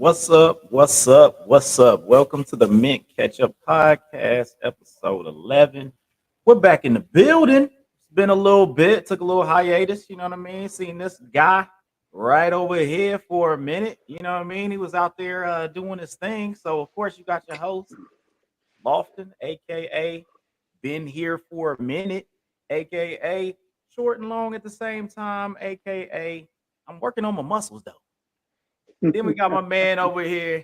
What's up? What's up? What's up? Welcome to the Ketchup Podcast, episode 11. We're back in the building. It's been a little bit, took a little hiatus, you know what I mean? Seeing this guy right over here for a minute, you know what I mean? He was out there doing his thing. So, of course, you got your host, Lofton, aka Been Here for a Minute, aka Short and Long at the same time, aka I'm working on my muscles though. Then we got my man over here,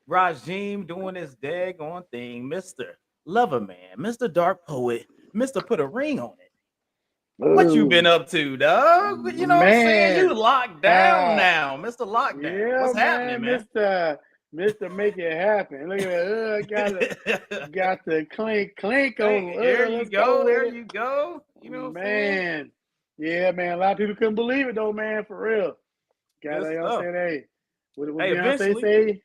Rajim, doing his daggone thing, Mr. Lover Man, Mr. Dark Poet, Mr. Put a Ring on It. What you been up to, dog? You know what I'm saying? You locked down now, Mr. Lockdown. Yeah, What's happening, man? Mr. Make It Happen. Look at that. Got the clink on. There you go. There you go. You know what I'm saying? Yeah, man. A lot of people couldn't believe it though, man. For real. Got you know what I'm saying? Hey, what Beyonce say?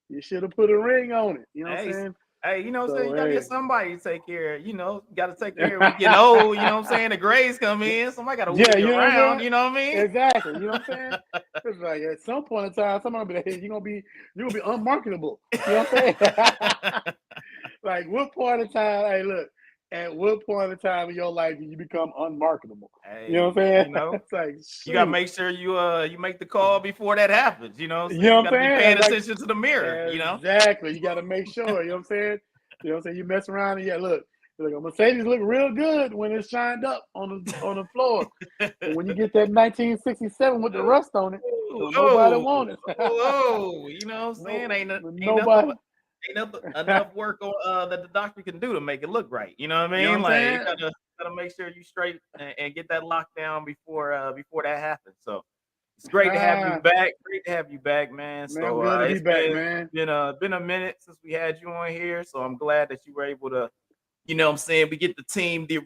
You should have put a ring on it. You know what I'm saying? Hey, you know what I'm saying? You gotta get somebody to take care of, you gotta take care of when you get old, you know what I'm saying? The grades come in, somebody gotta wheel you around, you know what I mean? Exactly, you know what I'm saying? It's like at some point in time, somebody will be like, hey, you're gonna be unmarketable. You know what I'm saying? Like what point in time, hey, look, at what point in time in your life do you become unmarketable? Hey, you know what I'm saying? It's like you gotta make sure you make the call before that happens. You know what I'm saying? You know what I'm saying? Be paying like, attention to the mirror. Exactly. You gotta make sure. You know what I'm saying? You know what I'm saying? You mess around and look, a Mercedes look real good when it's shined up on the floor. But when you get that 1967 with the rust on it, nobody want it. You know what I'm saying? Ain't enough work that the doctor can do to make it look right. You know what I mean? You know you gotta make sure you straight and get that lockdown before that happens. So it's great to have you back. Great to have you back, man. So good to be back, man. Been a minute since we had you on here. So I'm glad that you were able to, you know what I'm saying, we get the team, the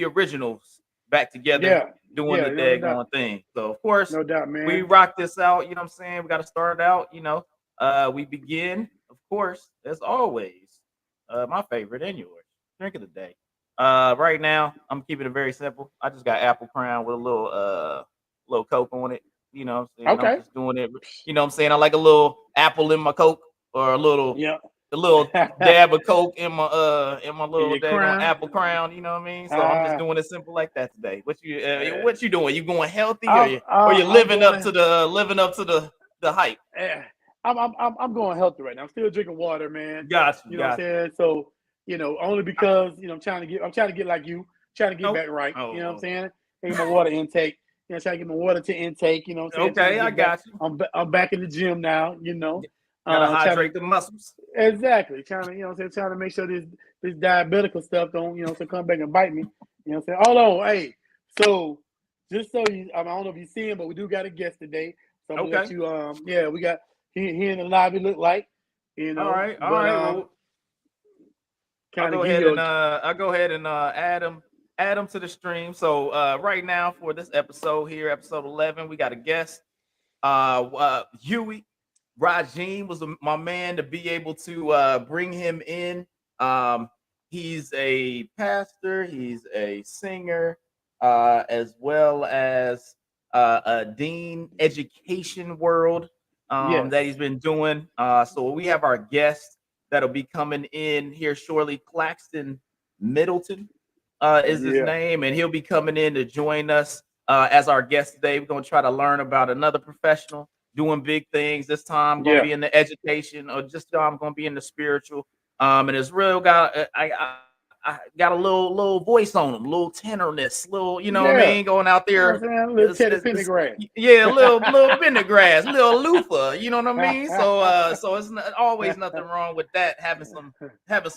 originals back together doing the daggone thing. So of course, no doubt, man. We rock this out, you know what I'm saying? We gotta start it out, we begin, of course, as always, my favorite and yours, drink of the day. Right now, I'm keeping it very simple. I just got apple crown with a little Coke on it. You know what I'm saying? Okay. I'm just doing it. You know what I'm saying? I like a little apple in my Coke or a little dab of Coke in my little daggone apple crown. You know what I mean? So I'm just doing it simple like that today. What you doing? You going healthy or you living up to the hype? I'm going healthy right now. I'm still drinking water, man. Gotcha. You know what I'm saying? So, only because I'm trying to get like you, trying to get back right. You know what I'm saying? Take my water intake. Trying to get my water to intake. You know what I'm saying? Okay, I got you. I'm back in the gym now. Gotta hydrate the muscles. Exactly. Trying to make sure this diabetical stuff don't come back and bite me. You know what I'm saying? Hold on, hey. So just so you, I don't know if you see him, but we do got a guest today. So I'm gonna let you. We got he in the lobby look like. All right. Well, I'll go ahead and add him to the stream. So right now for this episode here, episode 11, we got a guest. Huey Rajim was my man to be able to bring him in. He's a pastor, he's a singer, as well as a dean education world that he's been doing. So we have our guest that'll be coming in here shortly. Claxton Middleton is his name, and he'll be coming in to join us as our guest today. We're going to try to learn about another professional doing big things. This time I'm going to be in the education, or just I'm going to be in the spiritual. And it's real I got a little voice on him, little tenourness, little, you know what I mean, going out there. A little Teddy Pendergrass. Yeah, a little Pendergrass, little loofah, you know what I mean? So it's always nothing wrong with that, having some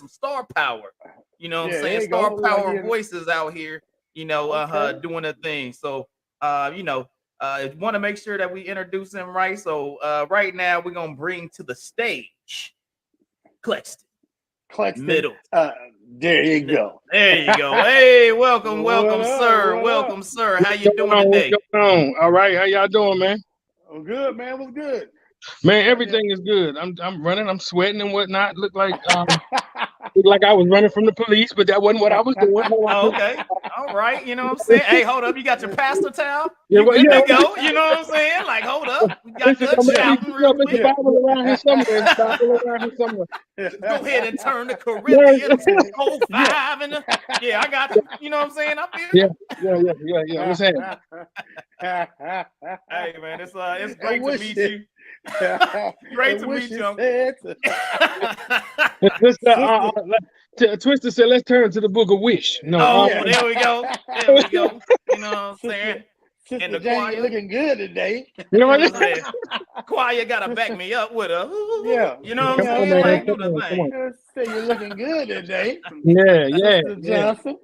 star power. You know what I'm saying? Star power voices out here, doing their thing. So want to make sure that we introduce him right. So right now we're gonna bring to the stage Claxton Middle. There you go. Hey, welcome, sir. Welcome, sir. How you doing today? What's going on? All right. How y'all doing, man? I'm good, man. What's good? Man, everything is good. I'm running. I'm sweating and whatnot. Look like I was running from the police, but that wasn't what I was doing. Okay. All right, you know what I'm saying? Hey, hold up, you got your pastor towel? Yeah, You well, good yeah. to go? You know what I'm saying? Like, hold up, we got Listen, good shouting real put the quick. Bible around here somewhere. Bible around here somewhere. Go ahead and turn to Corinthians 5 and yeah, I got you know what I'm saying? I feel Yeah. What's happening? Hey man, it's great to meet you. Great to meet you. Twister said, "Let's turn to the Book of Wish." No, there we go. There we go. You know what I'm saying? Sister And the Jane, choir you looking good today. You know what I'm saying? Choir gotta back me up with a yeah. You know what I'm Come on, saying? man. Like, do Come the on, come thing. on. Say you're looking good today. Yeah. Sister Johnson.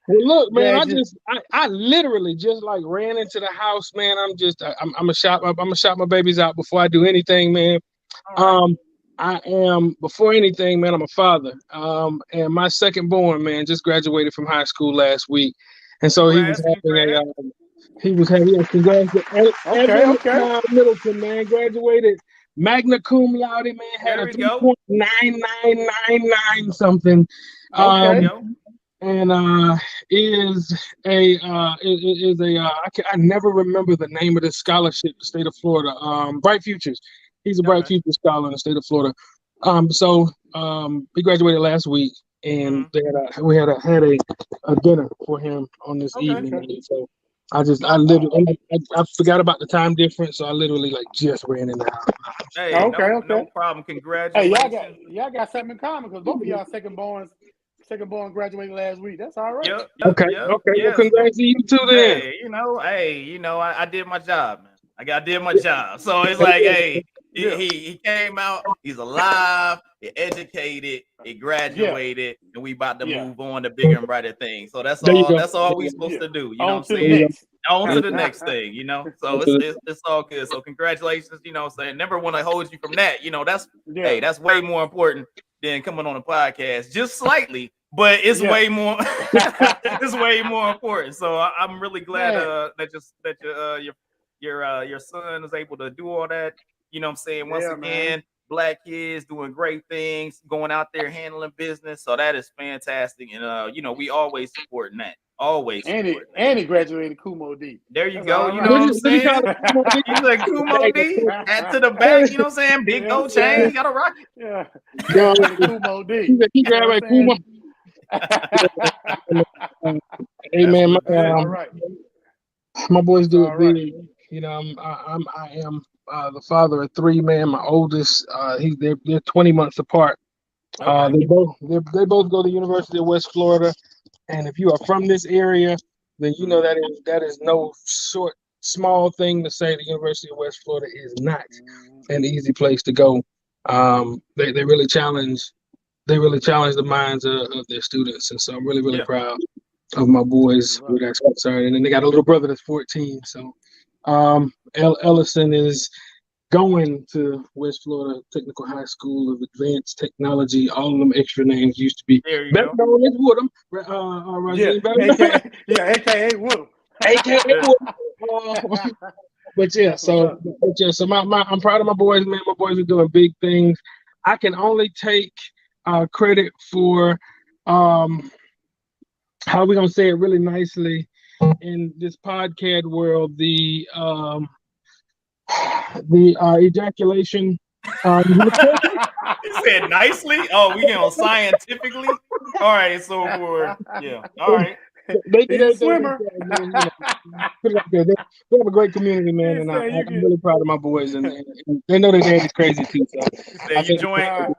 Well, look, man, Glad I literally just like ran into the house, man. I'm gonna shop my babies out before I do anything, man. All I am before anything, man. I'm a father. And my second born, man, just graduated from high school last week, and so he was having congrats. Evan Middleton, man, graduated magna cum laude, man. Had a 3.9999 something. And is a I never remember the name of this scholarship, the state of Florida. Bright Futures. He's a Bright Futures scholar in the state of Florida. So he graduated last week, and we had a dinner for him on this evening. So I forgot about the time difference, so I literally like just ran in the house. Hey, no problem. Congratulations. Hey, y'all got something in common because both of y'all second born graduated last week. That's all right. Okay. Well, congrats to you too then. Hey, I did my job, man. I did my job. So it's like, hey, he came out, he's alive, he educated, he graduated, and we about to move on to bigger and brighter things. So that's all we supposed to do. You know what I'm saying? On to the next thing, So it's all good. So congratulations, you know what I'm saying? Never want to hold you from that. Hey, that's way more important than coming on a podcast. Just slightly, but it's way more it's way more important. So I'm really glad that your son is able to do all that. You know what I'm saying? Once again, Black kids doing great things, going out there handling business. So that is fantastic. And we always supporting that. Always. And he graduated Kumo D. There you go. You know what I'm saying? He's like Kumo D. Add to the back, you know what I'm saying? Big gold chain, got a rocket. Yeah. Kumo D. He graduated Kumo. Hey man, my boys do it big. I am the father of three, man. My oldest, they're 20 months apart. They both go to the University of West Florida, and if you are from this area, then you know that is no small thing to say. The University of West Florida is not an easy place to go. They really challenge the minds of their students, and so I'm really proud of my boys where that's concerned. And then they got a little brother that's 14. So Ellison is going to West Florida Technical High School of Advanced Technology. All of them extra names used to be better known as Woodham. AKA Woodham. AKA Woodham. So I'm proud of my boys, man. My boys are doing big things. I can only take credit for how we gonna say it really nicely in this podcast world, the ejaculation. You said nicely. Oh, we going scientifically. All right, so all right. They do their swimmer. They have a great community, man, and I'm really proud of my boys, and they know their dad is crazy too. So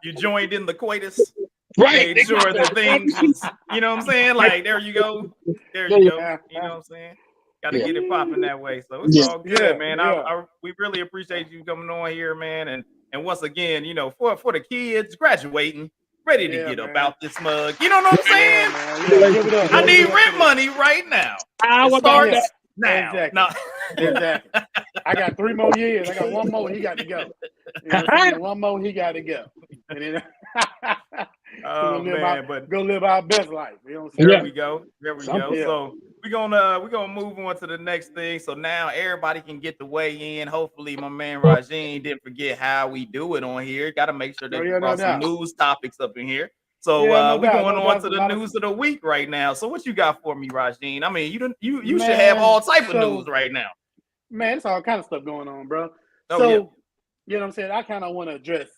you joined in the coitus. Right. Made sure the things was, you know what I'm saying? Like, there you go. You know what I'm saying? Got to get it popping that way. So it's all good, man. We really appreciate you coming on here, man. And once again, for the kids graduating, ready to get up out this mug. You know what I'm saying? I need rent money right now. I start now. Exactly. I got 3 more years. I got 1 more. He got to go. One more. He got to go. And then go live our best life. You know what I'm saying? There we go. So we're gonna move on to the next thing. So now everybody can get the way in. Hopefully, my man Rajeen didn't forget how we do it on here. Got to make sure that we brought some news topics up in here. So no we're doubt, going on to the news of the week right now. So what you got for me, Rajeen? I mean, you should Man, have all type of news right now. Man, it's all kind of stuff going on, bro. Oh, so, yeah. you know what I'm saying? I kind of want to address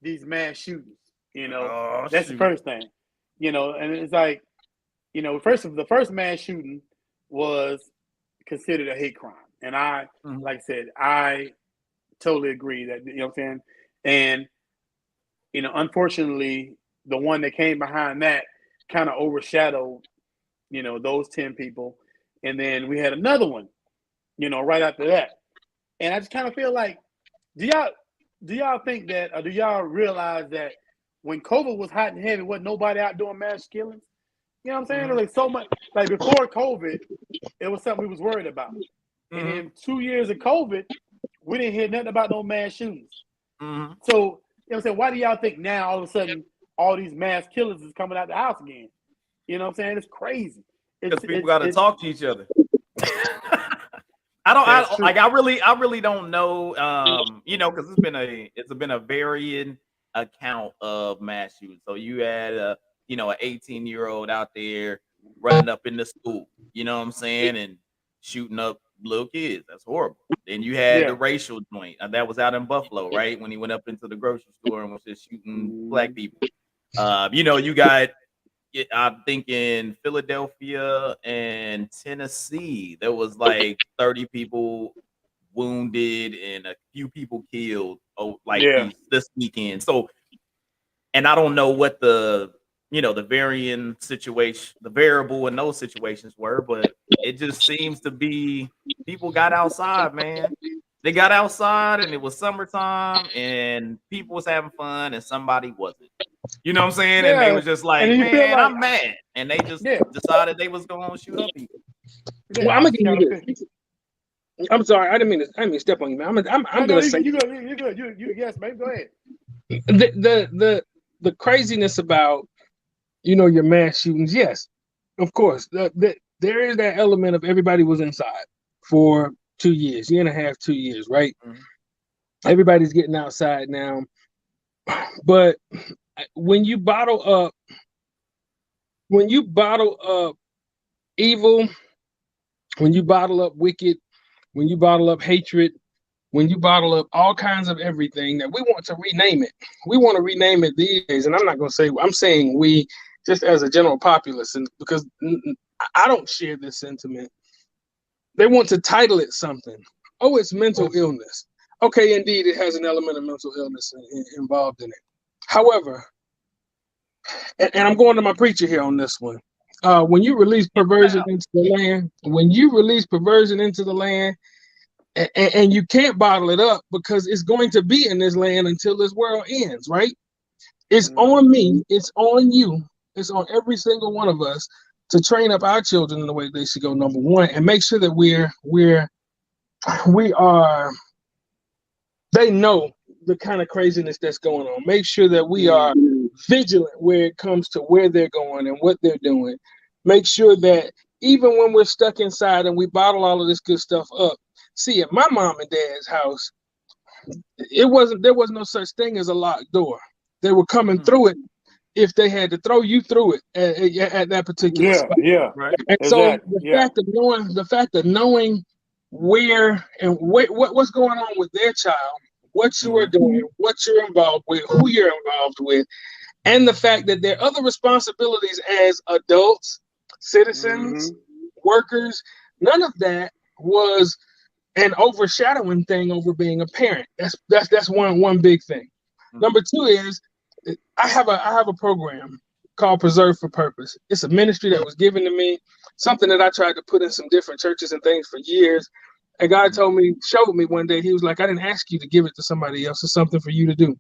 these mass shootings. You know, that's shoot. the first thing. You know, and it's like, you know, the first mass shooting was considered a hate crime. And like I said, I totally agree that, you know what I'm saying? And, you know, unfortunately, the one that came behind that kind of overshadowed, you know, those 10 people. And then we had another one, you know, right after that. And I just kind of feel like, do y'all think that, or do y'all realize that when COVID was hot and heavy, wasn't nobody out doing mass killings? You know what I'm saying? Like so much, like before COVID, it was something we was worried about. And in 2 years of COVID, we didn't hear nothing about no mass shootings. So, you know what I'm saying? Why do y'all think now all of a sudden all these mass killers is coming out the house again? You know what I'm saying? It's crazy. Because people got to talk to each other. I really don't know. You know, because it's been a varying account of mass shootings. So you had an 18-year-old out there running up in the school, you know what I'm saying, and shooting up little kids. That's horrible. Then you had the racial joint that was out in Buffalo, right? When he went up into the grocery store and was just shooting black people. You know, you got, I'm thinking Philadelphia and Tennessee, there was like 30 people wounded and a few people killed this weekend. So, and I don't know what the variable in those situations were, but it just seems to be people got outside, man. They got outside and it was summertime and people was having fun and somebody wasn't. You know what I'm saying? Yeah. And they was just like, man, like, I'm mad. And they just decided they was going to shoot up people. Yeah, well, I'm going to give you this. I'm sorry. I didn't mean to step on you, man. I'm going to say. You're good. Yes, baby. Go ahead. The craziness about, your mass shootings. Yes, of course. There is that element of everybody was inside for 2 years, year and a half, 2 years, right? Everybody's getting outside now. But when you bottle up evil, when you bottle up wicked, when you bottle up hatred, when you bottle up all kinds of everything, that we want to rename it. We want to rename it these days. And I'm not going to say, I'm saying we, just as a general populace, and because I don't share this sentiment. They want to title it something. Oh, it's mental illness. Okay, indeed, it has an element of mental illness involved in it. However, and I'm going to my preacher here on this one. When you release perversion into the land, and you can't bottle it up because it's going to be in this land until this world ends, right? It's on me. It's on you. It's on every single one of us to train up our children in the way they should go, number one, and make sure that they know the kind of craziness that's going on. Make sure that we are vigilant where it comes to where they're going and what they're doing. Make sure that even when we're stuck inside and we bottle all of this good stuff up, see, at my mom and dad's house, there was no such thing as a locked door. They were coming through it if they had to throw you through it at that particular spot. Yeah, right. And exactly. So the fact of knowing where and what's going on with their child, what you are doing, what you're involved with, who you're involved with, and the fact that there are other responsibilities as adults, citizens, workers, none of that was an overshadowing thing over being a parent. That's one big thing. Number two is I have a program called Preserve for Purpose. It's a ministry that was given to me, something that I tried to put in some different churches and things for years. And God showed me one day, he was like, I didn't ask you to give it to somebody else. It's something for you to do.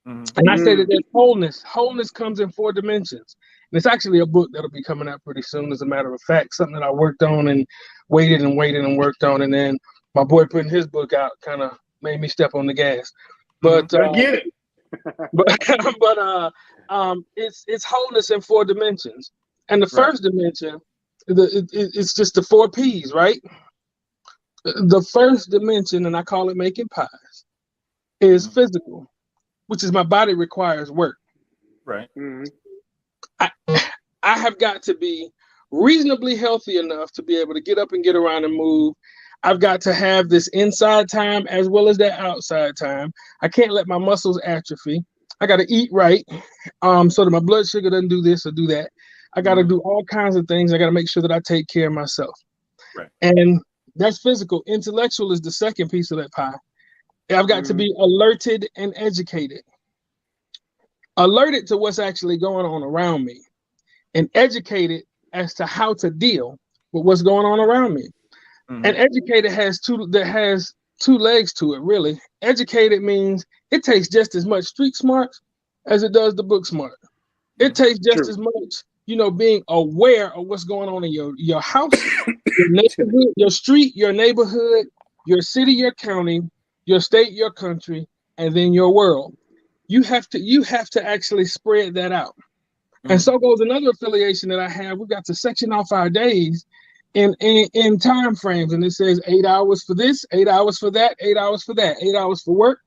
And I say that there's wholeness. Wholeness comes in 4 dimensions. And it's actually a book that'll be coming out pretty soon, as a matter of fact, something that I worked on and waited and worked on. And then my boy putting his book out kind of made me step on the gas. But I get it. but it's wholeness in 4 dimensions. And the first dimension, it's just the 4 P's, right? The first dimension, and I call it making pies, is physical, which is my body requires work. Right. I have got to be reasonably healthy enough to be able to get up and get around and move. I've got to have this inside time as well as that outside time. I can't let my muscles atrophy. I got to eat right, so that my blood sugar doesn't do this or do that. I got to do all kinds of things. I got to make sure that I take care of myself. Right. And that's physical. Intellectual is the second piece of that pie. I've got to be alerted and educated. Alerted to what's actually going on around me, and educated as to how to deal with what's going on around me. And educated has two legs to it, really. Educated means it takes just as much street smart as it does the book smart. It takes just as much, being aware of what's going on in your house, your neighborhood, your street, your neighborhood, your city, your county, your state, your country, and then your world. You have to actually spread that out. And so goes another affiliation that I have. We've got to section off our days in time frames, and it says 8 hours for this, 8 hours for that, 8 hours for that, 8 hours for work,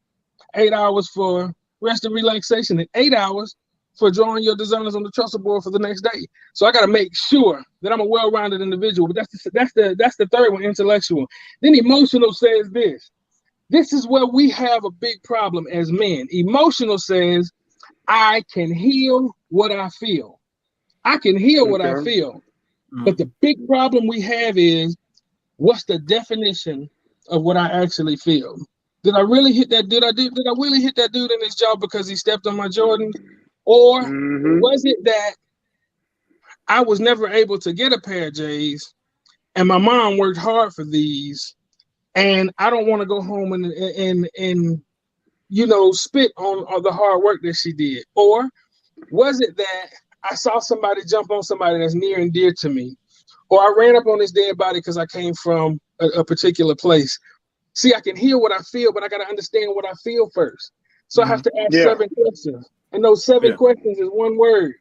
8 hours for rest and relaxation, and 8 hours for drawing your designs on the trestle board for the next day. So I got to make sure that I'm a well-rounded individual. But that's the third one, intellectual. Then emotional says this. This is where we have a big problem as men. Emotional says, I can heal what I feel. I can heal what I feel. But the big problem we have is, what's the definition of what I actually feel? Did I really hit that? Did I really hit that dude in his jaw because he stepped on my Jordans? Or was it that I was never able to get a pair of J's and my mom worked hard for these, and I don't want to go home and spit on the hard work that she did? Or was it that I saw somebody jump on somebody that's near and dear to me, or I ran up on this dead body because I came from a particular place? See, I can hear what I feel, but I got to understand what I feel first. So I have to ask 7 questions. And those 7 questions is one word.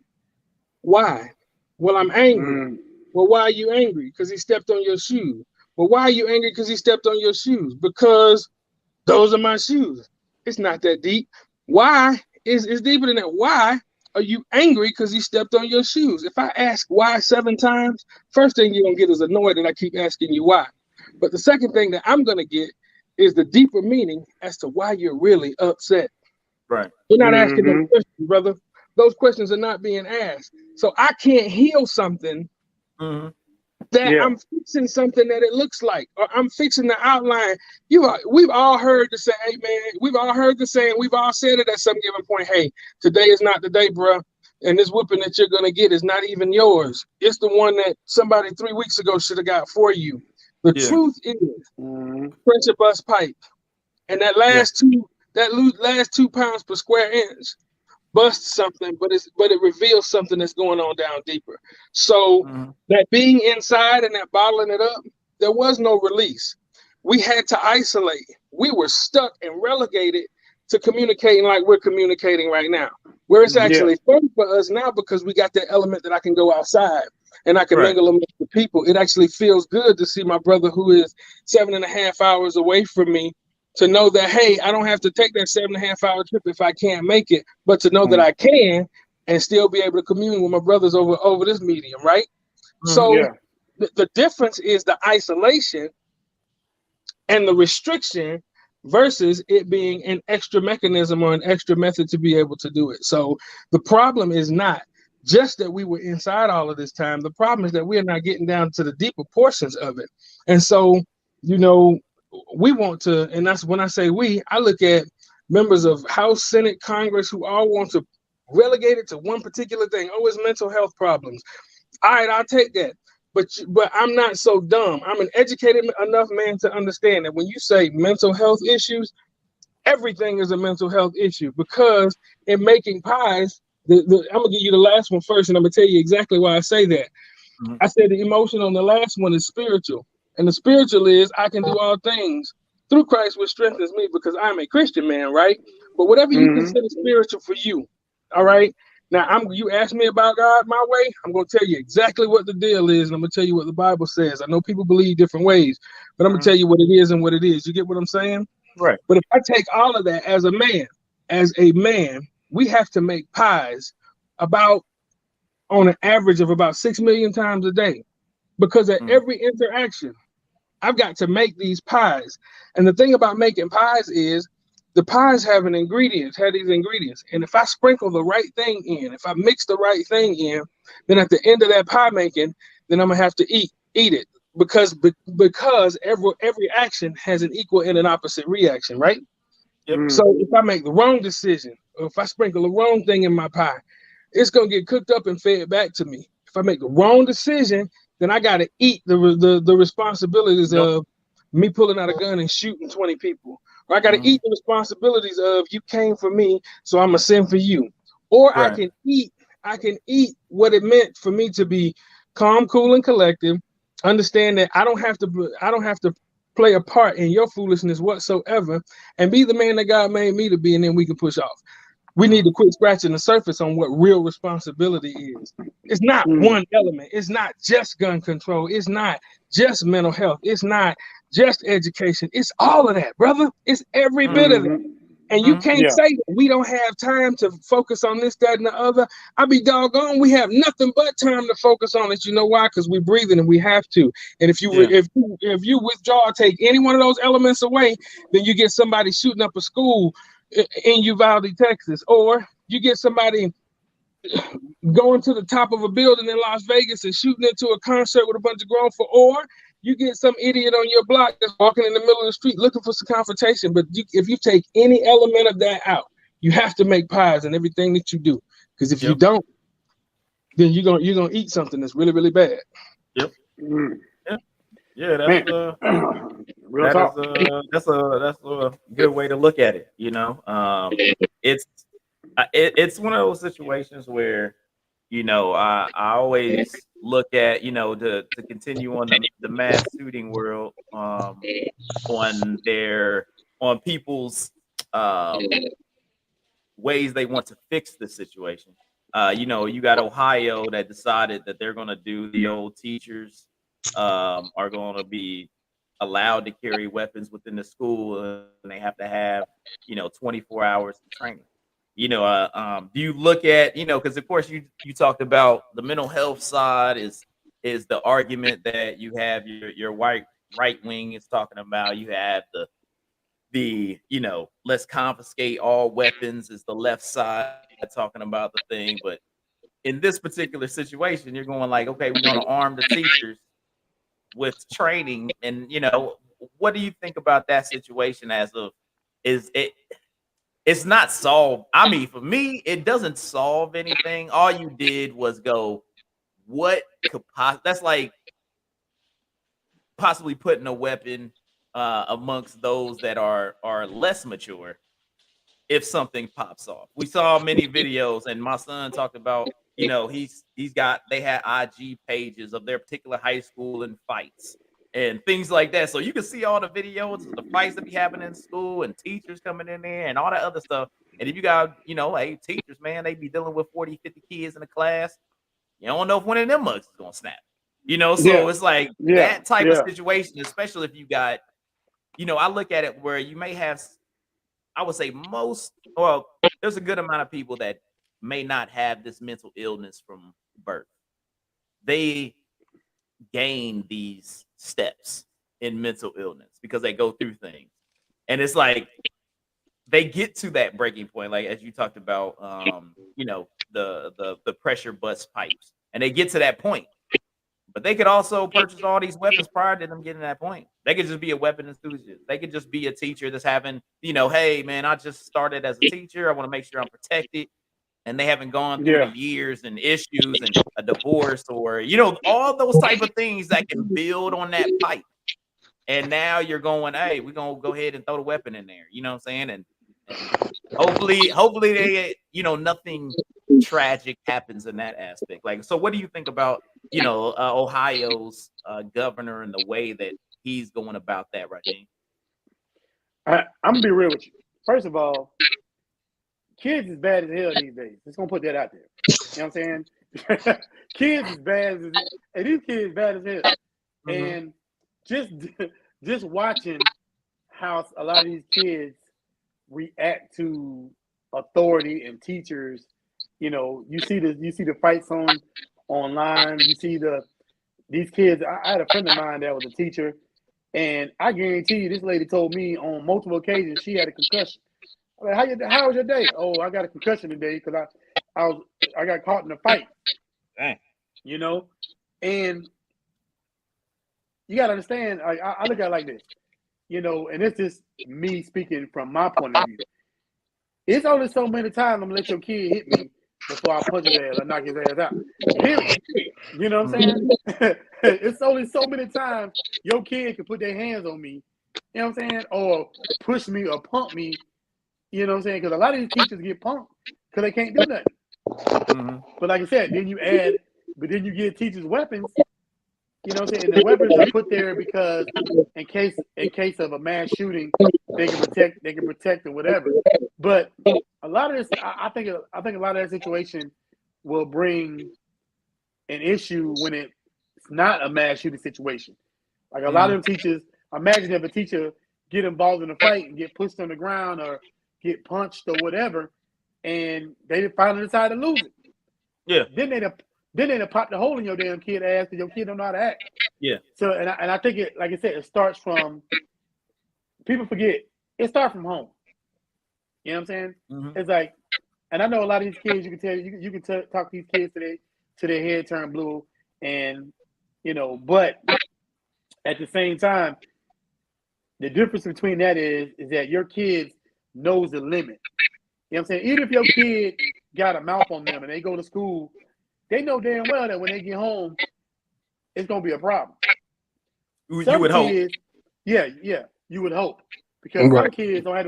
Why? Well, I'm angry. Well, why are you angry? Because he stepped on your shoes. Well, why are you angry? Because he stepped on your shoes. Because those are my shoes. It's not that deep. Why is deeper than that. Why are you angry because he stepped on your shoes? If I ask why 7 times, first thing you're going to get is annoyed that I keep asking you why. But the second thing that I'm going to get is the deeper meaning as to why you're really upset. Right. You're not asking those questions, brother. Those questions are not being asked. So I can't heal something that I'm fixing something that it looks like, or I'm fixing the outline. We've all heard the saying, hey man, we've all heard the saying, we've all said it at some given point. Hey, today is not the day, bro. And this whooping that you're gonna get is not even yours. It's the one that somebody 3 weeks ago should have got for you. The truth is, pressure bust pipe, and that last 2 pounds per square inch busts something, but it reveals something that's going on down deeper. So that being inside and that bottling it up, there was no release. We had to isolate. We were stuck and relegated to communicating like we're communicating right now, where it's actually fun for us now because we got that element that I can go outside and I can mingle amongst the people. It actually feels good to see my brother who is 7.5 hours away from me, to know that, hey, I don't have to take that 7.5 hour trip if I can't make it, but to know that I can and still be able to commune with my brothers over this medium, right? So the difference is the isolation and the restriction versus it being an extra mechanism or an extra method to be able to do it. So the problem is not just that we were inside all of this time. The problem is that we are not getting down to the deeper portions of it. And so, we want to, and that's when I say we, I look at members of House, Senate, Congress who all want to relegate it to one particular thing. Oh, it's mental health problems. All right, I'll take that. But I'm not so dumb. I'm an educated enough man to understand that when you say mental health issues, everything is a mental health issue, because in making pies, I'm going to give you the last one first, and I'm going to tell you exactly why I say that. I said the emotion on the last one is spiritual. And the spiritual is, I can do all things through Christ, which strengthens me, because I'm a Christian man, right? But whatever you consider spiritual for you, all right? Now, you ask me about God my way, I'm going to tell you exactly what the deal is, and I'm going to tell you what the Bible says. I know people believe different ways, but I'm going to tell you what it is and what it is. You get what I'm saying? Right. But if I take all of that as a man, we have to make pies about on an average of about 6 million times a day, because at every interaction, I've got to make these pies. And the thing about making pies is the pies have these ingredients. And if I sprinkle the right thing in, if I mix the right thing in, then at the end of that pie making, then I'm gonna have to eat it, because every action has an equal and an opposite reaction, right? Yep. So if I make the wrong decision, or if I sprinkle the wrong thing in my pie, it's gonna get cooked up and fed back to me. If I make the wrong decision, then I gotta eat the responsibilities of me pulling out a gun and shooting 20 people. Or I gotta eat the responsibilities of you came for me, so I'm gonna send for you. Or I can eat what it meant for me to be calm, cool, and collective. Understand that I don't have to play a part in your foolishness whatsoever, and be the man that God made me to be, and then we can push off. We need to quit scratching the surface on what real responsibility is. It's not one element. It's not just gun control. It's not just mental health. It's not just education. It's all of that, brother. It's every bit of it. And you can't say that we don't have time to focus on this, that, and the other. I be doggone, we have nothing but time to focus on it. You know why? Because we're breathing and we have to. And if you withdraw, take any one of those elements away, then you get somebody shooting up a school in Uvalde, Texas, or you get somebody going to the top of a building in Las Vegas and shooting into a concert with a bunch of grown folk, or you get some idiot on your block that's walking in the middle of the street looking for some confrontation. But if you take any element of that out, you have to make pies in everything that you do. Because if you don't, then you're gonna eat something that's really, really bad. Yep. Yeah, that's real talk. That's a good way to look at it. You know, it's one of those situations where, you know, I always look at, you know, to continue on the mass shooting world, on people's ways they want to fix the situation. You know, you got Ohio that decided that they're going to do the old teachers are going to be allowed to carry weapons within the school, and they have to have, you know, 24 hours of training. You know, do you look at, you know, because of course you talked about the mental health side is the argument that you have your right wing is talking about. You have the you know, let's confiscate all weapons is the left side talking about the thing. But in this particular situation, you're going like, okay, we're going to arm the teachers with training. And, you know, what do you think about that situation it's not solved. I mean, for me, it doesn't solve anything. All you did was go, what could that's like possibly putting a weapon amongst those that are less mature if something pops off. We saw many videos, and my son talked about, you know, they had IG pages of their particular high school and fights and things like that. So you can see all the videos of the fights that be happening in school and teachers coming in there and all that other stuff. And if you got, you know, hey, teachers, man, they be dealing with 40, 50 kids in a class. You don't know if one of them mugs is gonna snap. You know, so it's like that type of situation, especially if you got, you know, I look at it where you may have, I would say there's a good amount of people that may not have this mental illness from birth. They gain these steps in mental illness because they go through things. And it's like they get to that breaking point, like as you talked about, you know, the pressure bust pipes, and they get to that point. But they could also purchase all these weapons prior to them getting to that point. They could just be a weapon enthusiast. They could just be a teacher that's having, you know, hey man, I just started as a teacher. I want to make sure I'm protected. And they haven't gone through the years and issues and a divorce, or, you know, all those type of things that can build on that pipe. And now you're going, hey, we're gonna go ahead and throw the weapon in there. You know what I'm saying? And hopefully they, you know, nothing tragic happens in that aspect. Like, so what do you think about, you know, Ohio's governor and the way that he's going about that right now? I'm gonna be real with you. First of all, kids is bad as hell these days. Just gonna put that out there. You know what I'm saying? Kids is bad as, and these kids bad as hell. And just watching how a lot of these kids react to authority and teachers you know, you see the fights online. You see these kids. I had a friend of mine that was a teacher, and I guarantee you, this lady told me on multiple occasions she had a concussion. I'm like, how was your day? Oh, I got a concussion today because I got caught in a fight. Dang. You know, and you got to understand. I look at it like this, you know, and it's just me speaking from my point of view. It's only so many times I'm gonna let your kid hit me before I punch his ass or knock his ass out. Period. You know what I'm saying? It's only so many times your kid can put their hands on me. You know what I'm saying? Or push me or pump me. You know what I'm saying? Because a lot of these teachers get pumped because they can't do nothing. Mm-hmm. But like I said, then you give teachers weapons. You know what I'm saying? The weapons are put there because in case of a mass shooting, they can protect or whatever. But a lot of this, I think a lot of that situation will bring an issue when it's not a mass shooting situation. Like a lot of them teachers, imagine if a teacher get involved in a fight and get pushed on the ground or get punched or whatever, and they finally decide to lose it. Yeah. Then they pop the hole in your damn kid ass because your kid don't know how to act. Yeah. So and I think it, like I said, it starts from, people forget, it starts from home. You know what I'm saying? Mm-hmm. It's like, and I know a lot of these kids, you can tell you can talk to these kids to their head turn blue, and you know, but at the same time, the difference between that is that your kids knows the limit. You know what I'm saying? Even if your kid got a mouth on them and they go to school, they know damn well that when they get home, it's gonna be a problem. You would hope. Yeah, you would hope. Because some kids don't have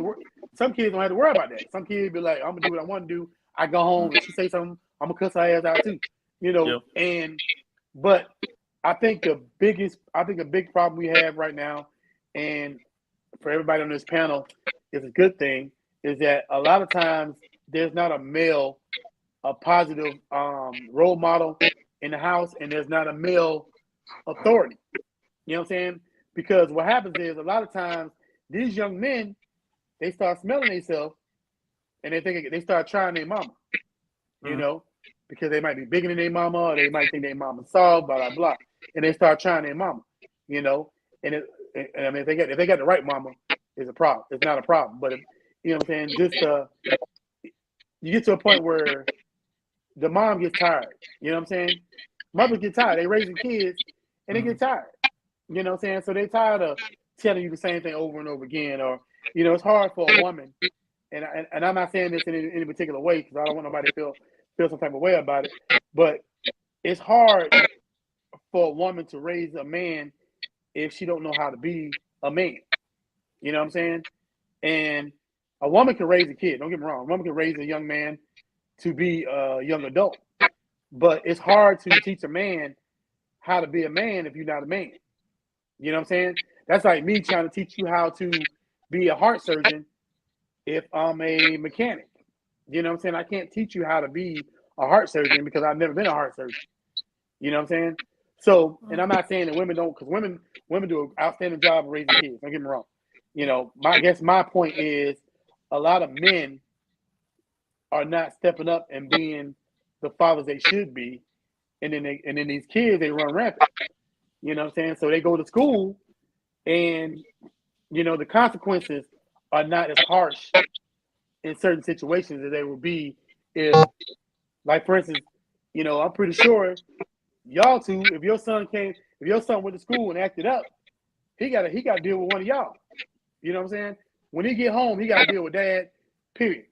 to worry about that. Some kids be like, I'm gonna do what I want to do. I go home, if she say something, I'm gonna cuss her ass out too. You know, but I think a big problem we have right now, and for everybody on this panel, is a good thing, is that a lot of times there's not a positive role model in the house, and there's not a male authority. You know what I'm saying? Because what happens is a lot of times these young men, they start smelling themselves, and they start trying their mama. You know, because they might be bigger than their mama, or they might think their mama's soft, blah blah blah, and they start trying their mama. You know, and I mean, if they got the right mama, it's a problem. It's not a problem, but you know what I'm saying. Just you get to a point where the mom gets tired. You know what I'm saying? Mothers get tired. They raising kids, and they get tired. You know what I'm saying? So they tired of telling you the same thing over and over again, or you know, it's hard for a woman. And I'm not saying this in any particular way because I don't want nobody to feel some type of way about it. But it's hard for a woman to raise a man if she don't know how to be a man. You know what I'm saying? And a woman can raise a kid. Don't get me wrong. A woman can raise a young man to be a young adult. But it's hard to teach a man how to be a man if you're not a man. You know what I'm saying? That's like me trying to teach you how to be a heart surgeon if I'm a mechanic. You know what I'm saying? I can't teach you how to be a heart surgeon because I've never been a heart surgeon. You know what I'm saying? So, and I'm not saying that women don't, because women do an outstanding job of raising kids. Don't get me wrong. You know, I guess my point is a lot of men are not stepping up and being the fathers they should be, and then these kids, they run rampant. You know what I'm saying? So they go to school, and you know the consequences are not as harsh in certain situations as they would be if, like for instance, you know, I'm pretty sure y'all two, if your son went to school and acted up, he got to deal with one of y'all. You know what I'm saying? When he get home, he got to deal with dad. Period.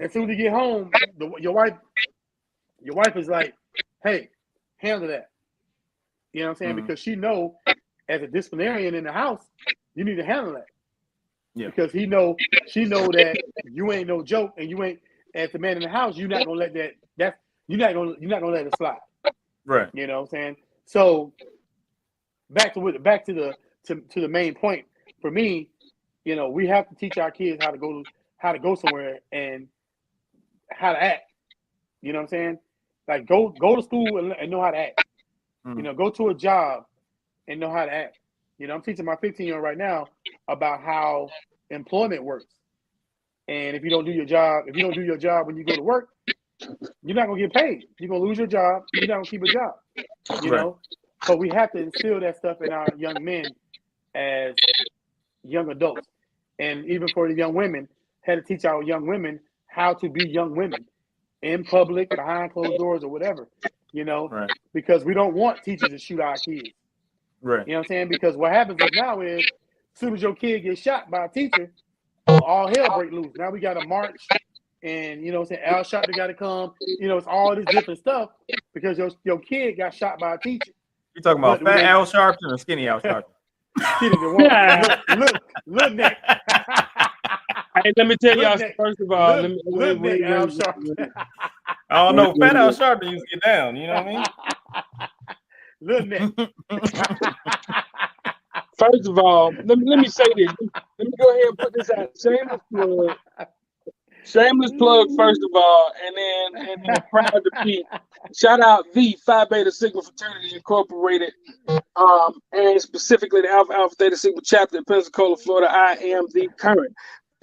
As soon as he get home, your wife is like, "Hey, handle that." You know what I'm saying? Because she know, as a disciplinarian in the house, you need to handle that. Yeah. Because she know that you ain't no joke, and you ain't, as the man in the house, you're not gonna let you're not gonna let it slide. Right. You know what I'm saying? So back to the main point for me, you know, we have to teach our kids how to go somewhere and how to act. You know what I'm saying? Like go to school and know how to act. You know, go to a job and know how to act. You know, I'm teaching my 15-year-old right now about how employment works. And if you don't do your job when you go to work, you're not gonna get paid. You're gonna lose your job. You're not gonna keep a job. You know, but we have to instill that stuff in our young men as young adults, and even for the young women, had to teach our young women how to be young women in public, behind closed doors, or whatever. You know, because we don't want teachers to shoot our kids. Right. You know what I'm saying? Because what happens now is, as soon as your kid gets shot by a teacher, all hell break loose. Now we got to march, and you know what I'm saying, Al Sharpton got to come. You know, it's all this different stuff because your kid got shot by a teacher. You talking about fat Al Sharpton or skinny Al Sharpton? Skinny, the one, look neck. Hey, let me tell y'all. First of all, Al Sharpton. I don't know. Fat Al Sharpton used to get down. You know what I mean? Look neck. First of all, let me say this. Let me go ahead and put this out. Shameless plug, first of all, and then proud to be. Shout out the Phi Beta Sigma Fraternity Incorporated, and specifically the Alpha Alpha Theta Sigma chapter in Pensacola, Florida. I am the current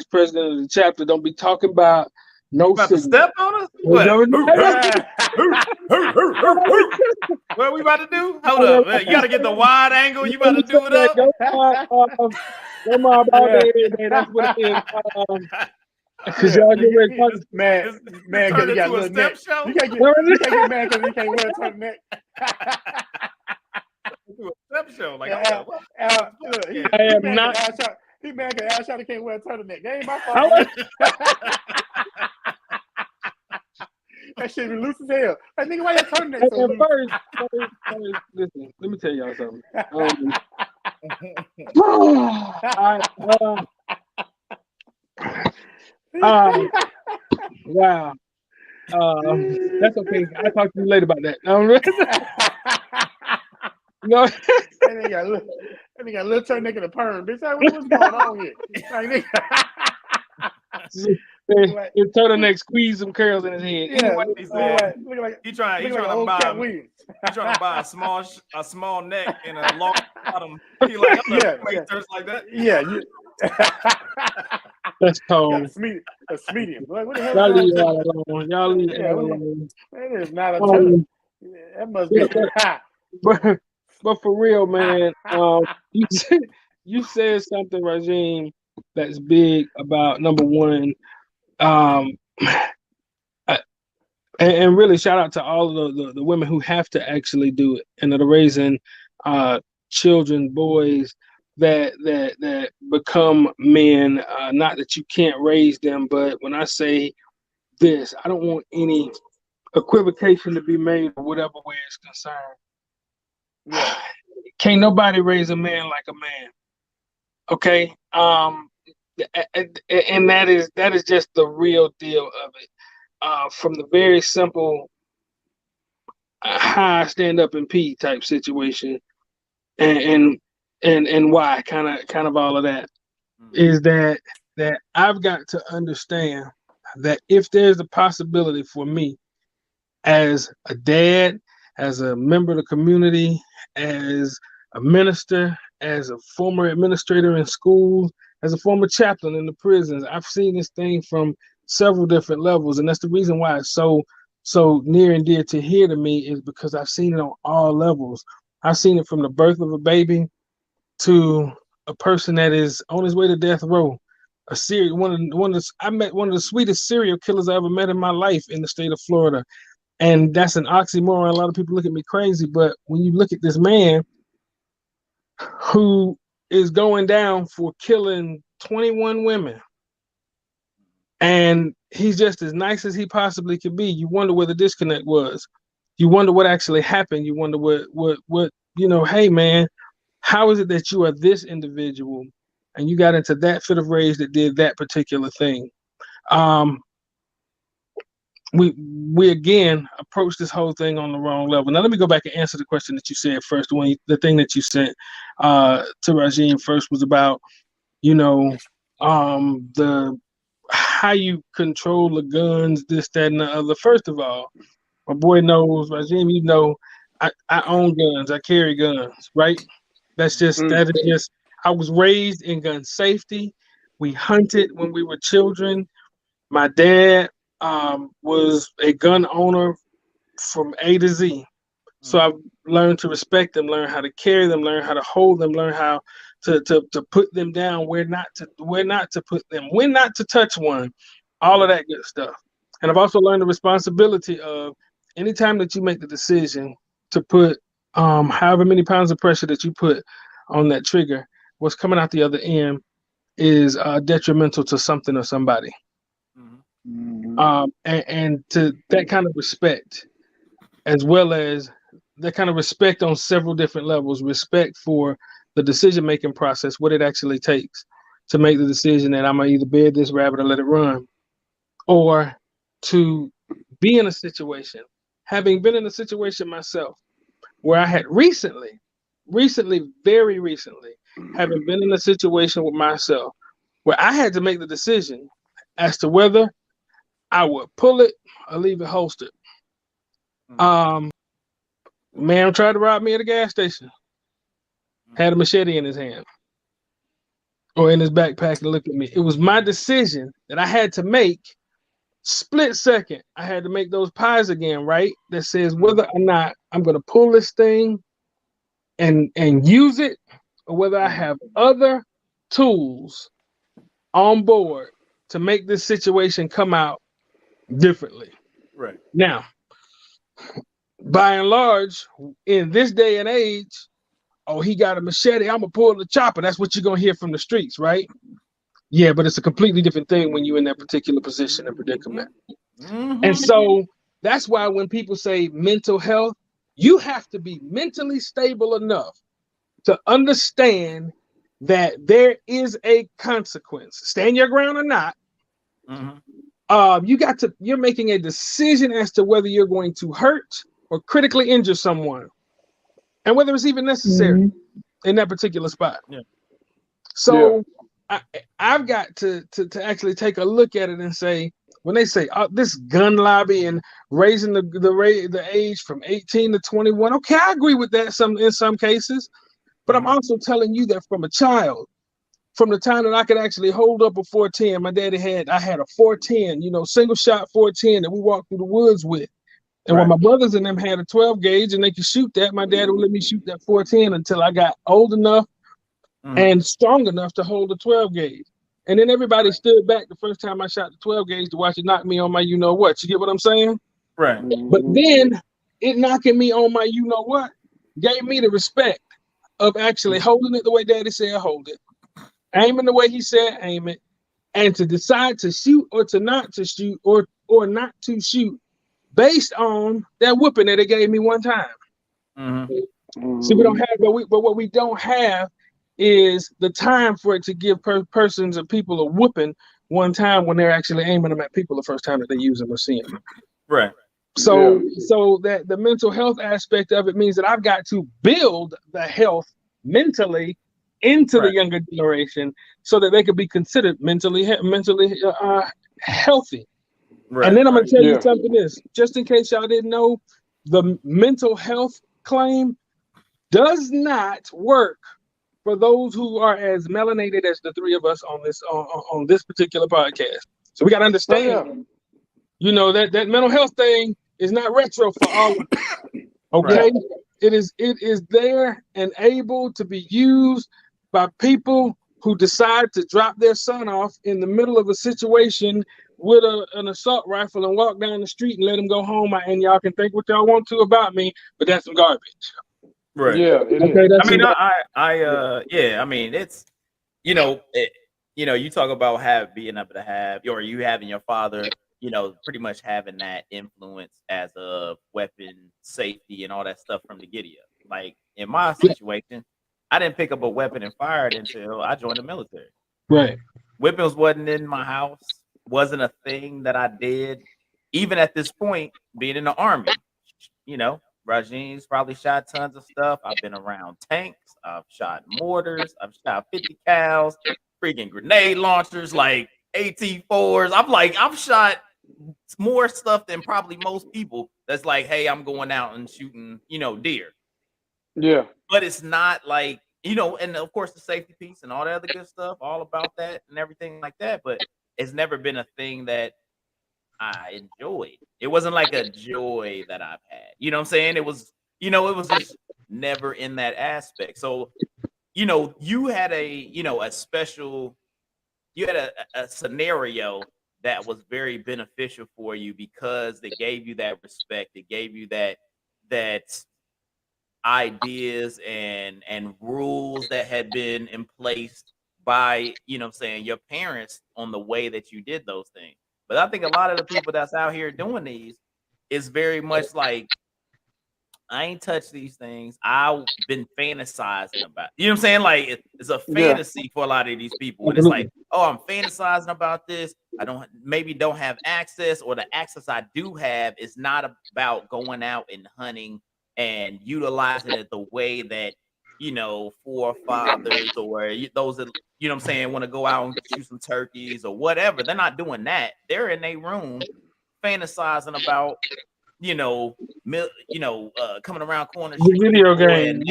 president of the chapter. Don't be talking about no about to step on us? What are we about to do? Hold up. Man. You got to get the wide angle. You about to do it up? That's what it is. Because y'all get ready to man, because you got a little neck. Show? You can't get mad because you can't wear a turn neck. Do a step show. Like, I am not. He mad because Al Sharpton can't wear a turtleneck. That ain't my fault. That shit be loose as hell. Like, nigga, why your turtleneck so loose? First, listen, let me tell y'all something. Wow. That's okay. I'll talk to you later about that. No. That nigga got a little turn nigga to perm. Bitch, what's going on here? His turtleneck squeeze some curls in his head. Yeah, anyway, he trying to buy a small neck and a long bottom. He like, turns like that. Yeah. That's cold. A medium. Like, what the hell? Y'all leave y'all alone. Y'all leave alone. That is not a turn. That must be hot. But for real, man, you said something, Rajim, that's big about number one. And really shout out to all of the women who have to actually do it and that are raising children, boys that become men. Not that you can't raise them, but when I say this, I don't want any equivocation to be made or whatever way it's concerned. Yeah. Can't nobody raise a man like a man. Okay. And that is just the real deal of it. From the very simple high stand up and pee type situation and why kind of all of that is that I've got to understand that if there's a possibility for me as a dad, as a member of the community, as a minister, as a former administrator in schools, as a former chaplain in the prisons, I've seen this thing from several different levels. And that's the reason why it's so near and dear to hear to me, is because I've seen it on all levels. I've seen it from the birth of a baby to a person that is on his way to death row. I met one of the sweetest serial killers I ever met in my life in the state of Florida. And that's an oxymoron. A lot of people look at me crazy, but when you look at this man who is going down for killing 21 women, and he's just as nice as he possibly could be, you wonder where the disconnect was. You wonder what actually happened. You wonder what hey man, how is it that you are this individual and you got into that fit of rage that did that particular thing? We again approach this whole thing on the wrong level. Now let me go back and answer the question that you said first. The thing that you sent to Rajim first was about, the how you control the guns, this, that, and the other. First of all, my boy knows, Rajim, I own guns, I carry guns, right? That is just, I was raised in gun safety. We hunted when we were children. My dad was a gun owner from A to Z. So I've learned to respect them, learn how to carry them, learn how to hold them, learn how to put them down, where not to put them, when not to touch one, all of that good stuff. And I've also learned the responsibility of anytime that you make the decision to put however many pounds of pressure that you put on that trigger, what's coming out the other end is detrimental to something or somebody. And to that kind of respect, as well as that kind of respect on several different levels, respect for the decision-making process, what it actually takes to make the decision that I'm gonna either bed this rabbit or let it run, or to be in a situation, having been in a situation myself, where I had recently, very recently, having been in a situation with myself, where I had to make the decision as to whether I would pull it or leave it holstered. Man tried to rob me at a gas station. Had a machete in his hand or in his backpack and looked at me. It was my decision that I had to make. Split second, I had to make those pies again, right? That says whether or not I'm going to pull this thing and use it, or whether I have other tools on board to make this situation come out differently. Right. Now, by and large, in this day and age, oh, he got a machete, I'm gonna pull the chopper. That's what you're gonna hear from the streets, right? Yeah, but it's a completely different thing when you're in that particular position and predicament. And so that's why when people say mental health, you have to be mentally stable enough to understand that there is a consequence. Stand your ground or not. You're making a decision as to whether you're going to hurt or critically injure someone, and whether it's even necessary in that particular spot. So I've got to actually take a look at it and say, when they say this gun lobby and raising the age from 18 to 21, okay, I agree with that in some cases, but I'm also telling you that from a child, from the time that I could actually hold up a 410, I had a 410, single shot 410 that we walked through the woods with. And when my brothers and them had a 12 gauge and they could shoot that, my dad would let me shoot that 410 until I got old enough and strong enough to hold a 12 gauge. And then everybody stood back the first time I shot the 12 gauge to watch it knock me on my you-know-what. You get what I'm saying? Right. But then it knocking me on my you-know-what gave me the respect of actually holding it the way Daddy said hold it, aiming the way he said aim it, and to decide to shoot or to not to shoot or not to shoot based on that whooping that it gave me one time. See, we don't have, but what we don't have is the time for it to give persons and people a whooping one time when they're actually aiming them at people the first time that they use them or see them. Right. So that the mental health aspect of it means that I've got to build the health mentally into the younger generation so that they could be considered mentally healthy. Right, and then I'm going to tell you something this, just in case y'all didn't know, the mental health claim does not work for those who are as melanated as the three of us on this particular podcast. So we got to understand, that mental health thing is not retro for all of us. Okay? It is there and able to be used by people who decide to drop their son off in the middle of a situation with an assault rifle and walk down the street and let him go home. And y'all can think what y'all want to about me, but that's some garbage. Right. Yeah. I mean, it's, you talk about being able to have, or you having your father, pretty much having that influence as a weapon safety and all that stuff from the get-go. Like in my situation, I didn't pick up a weapon and fire it until I joined the military. Right. Weapons wasn't in my house, wasn't a thing that I did. Even at this point, being in the Army, Rajine's probably shot tons of stuff. I've been around tanks. I've shot mortars. I've shot 50 cals, freaking grenade launchers, like AT-4s. I've shot more stuff than probably most people. That's like, hey, I'm going out and shooting, deer. Yeah. But it's not like, and of course the safety piece and all the other good stuff, all about that and everything like that. But it's never been a thing that I enjoyed. It wasn't like a joy that I've had. You know what I'm saying? It was, it was just never in that aspect. So, you had a special, you had a scenario that was very beneficial for you because they gave you that respect. It gave you that ideas and rules that had been in place by saying your parents on the way that you did those things. But I think a lot of the people that's out here doing these is very much like, I ain't touched these things. I've been fantasizing about. You know what I'm saying? Like it's a fantasy for a lot of these people. And it's like, oh, I'm fantasizing about this. I don't have access, or the access I do have is not about going out and hunting and utilizing it the way that forefathers or those that what I'm saying want to go out and shoot some turkeys or whatever. They're not doing that. They're in their room fantasizing about coming around corners, the video game,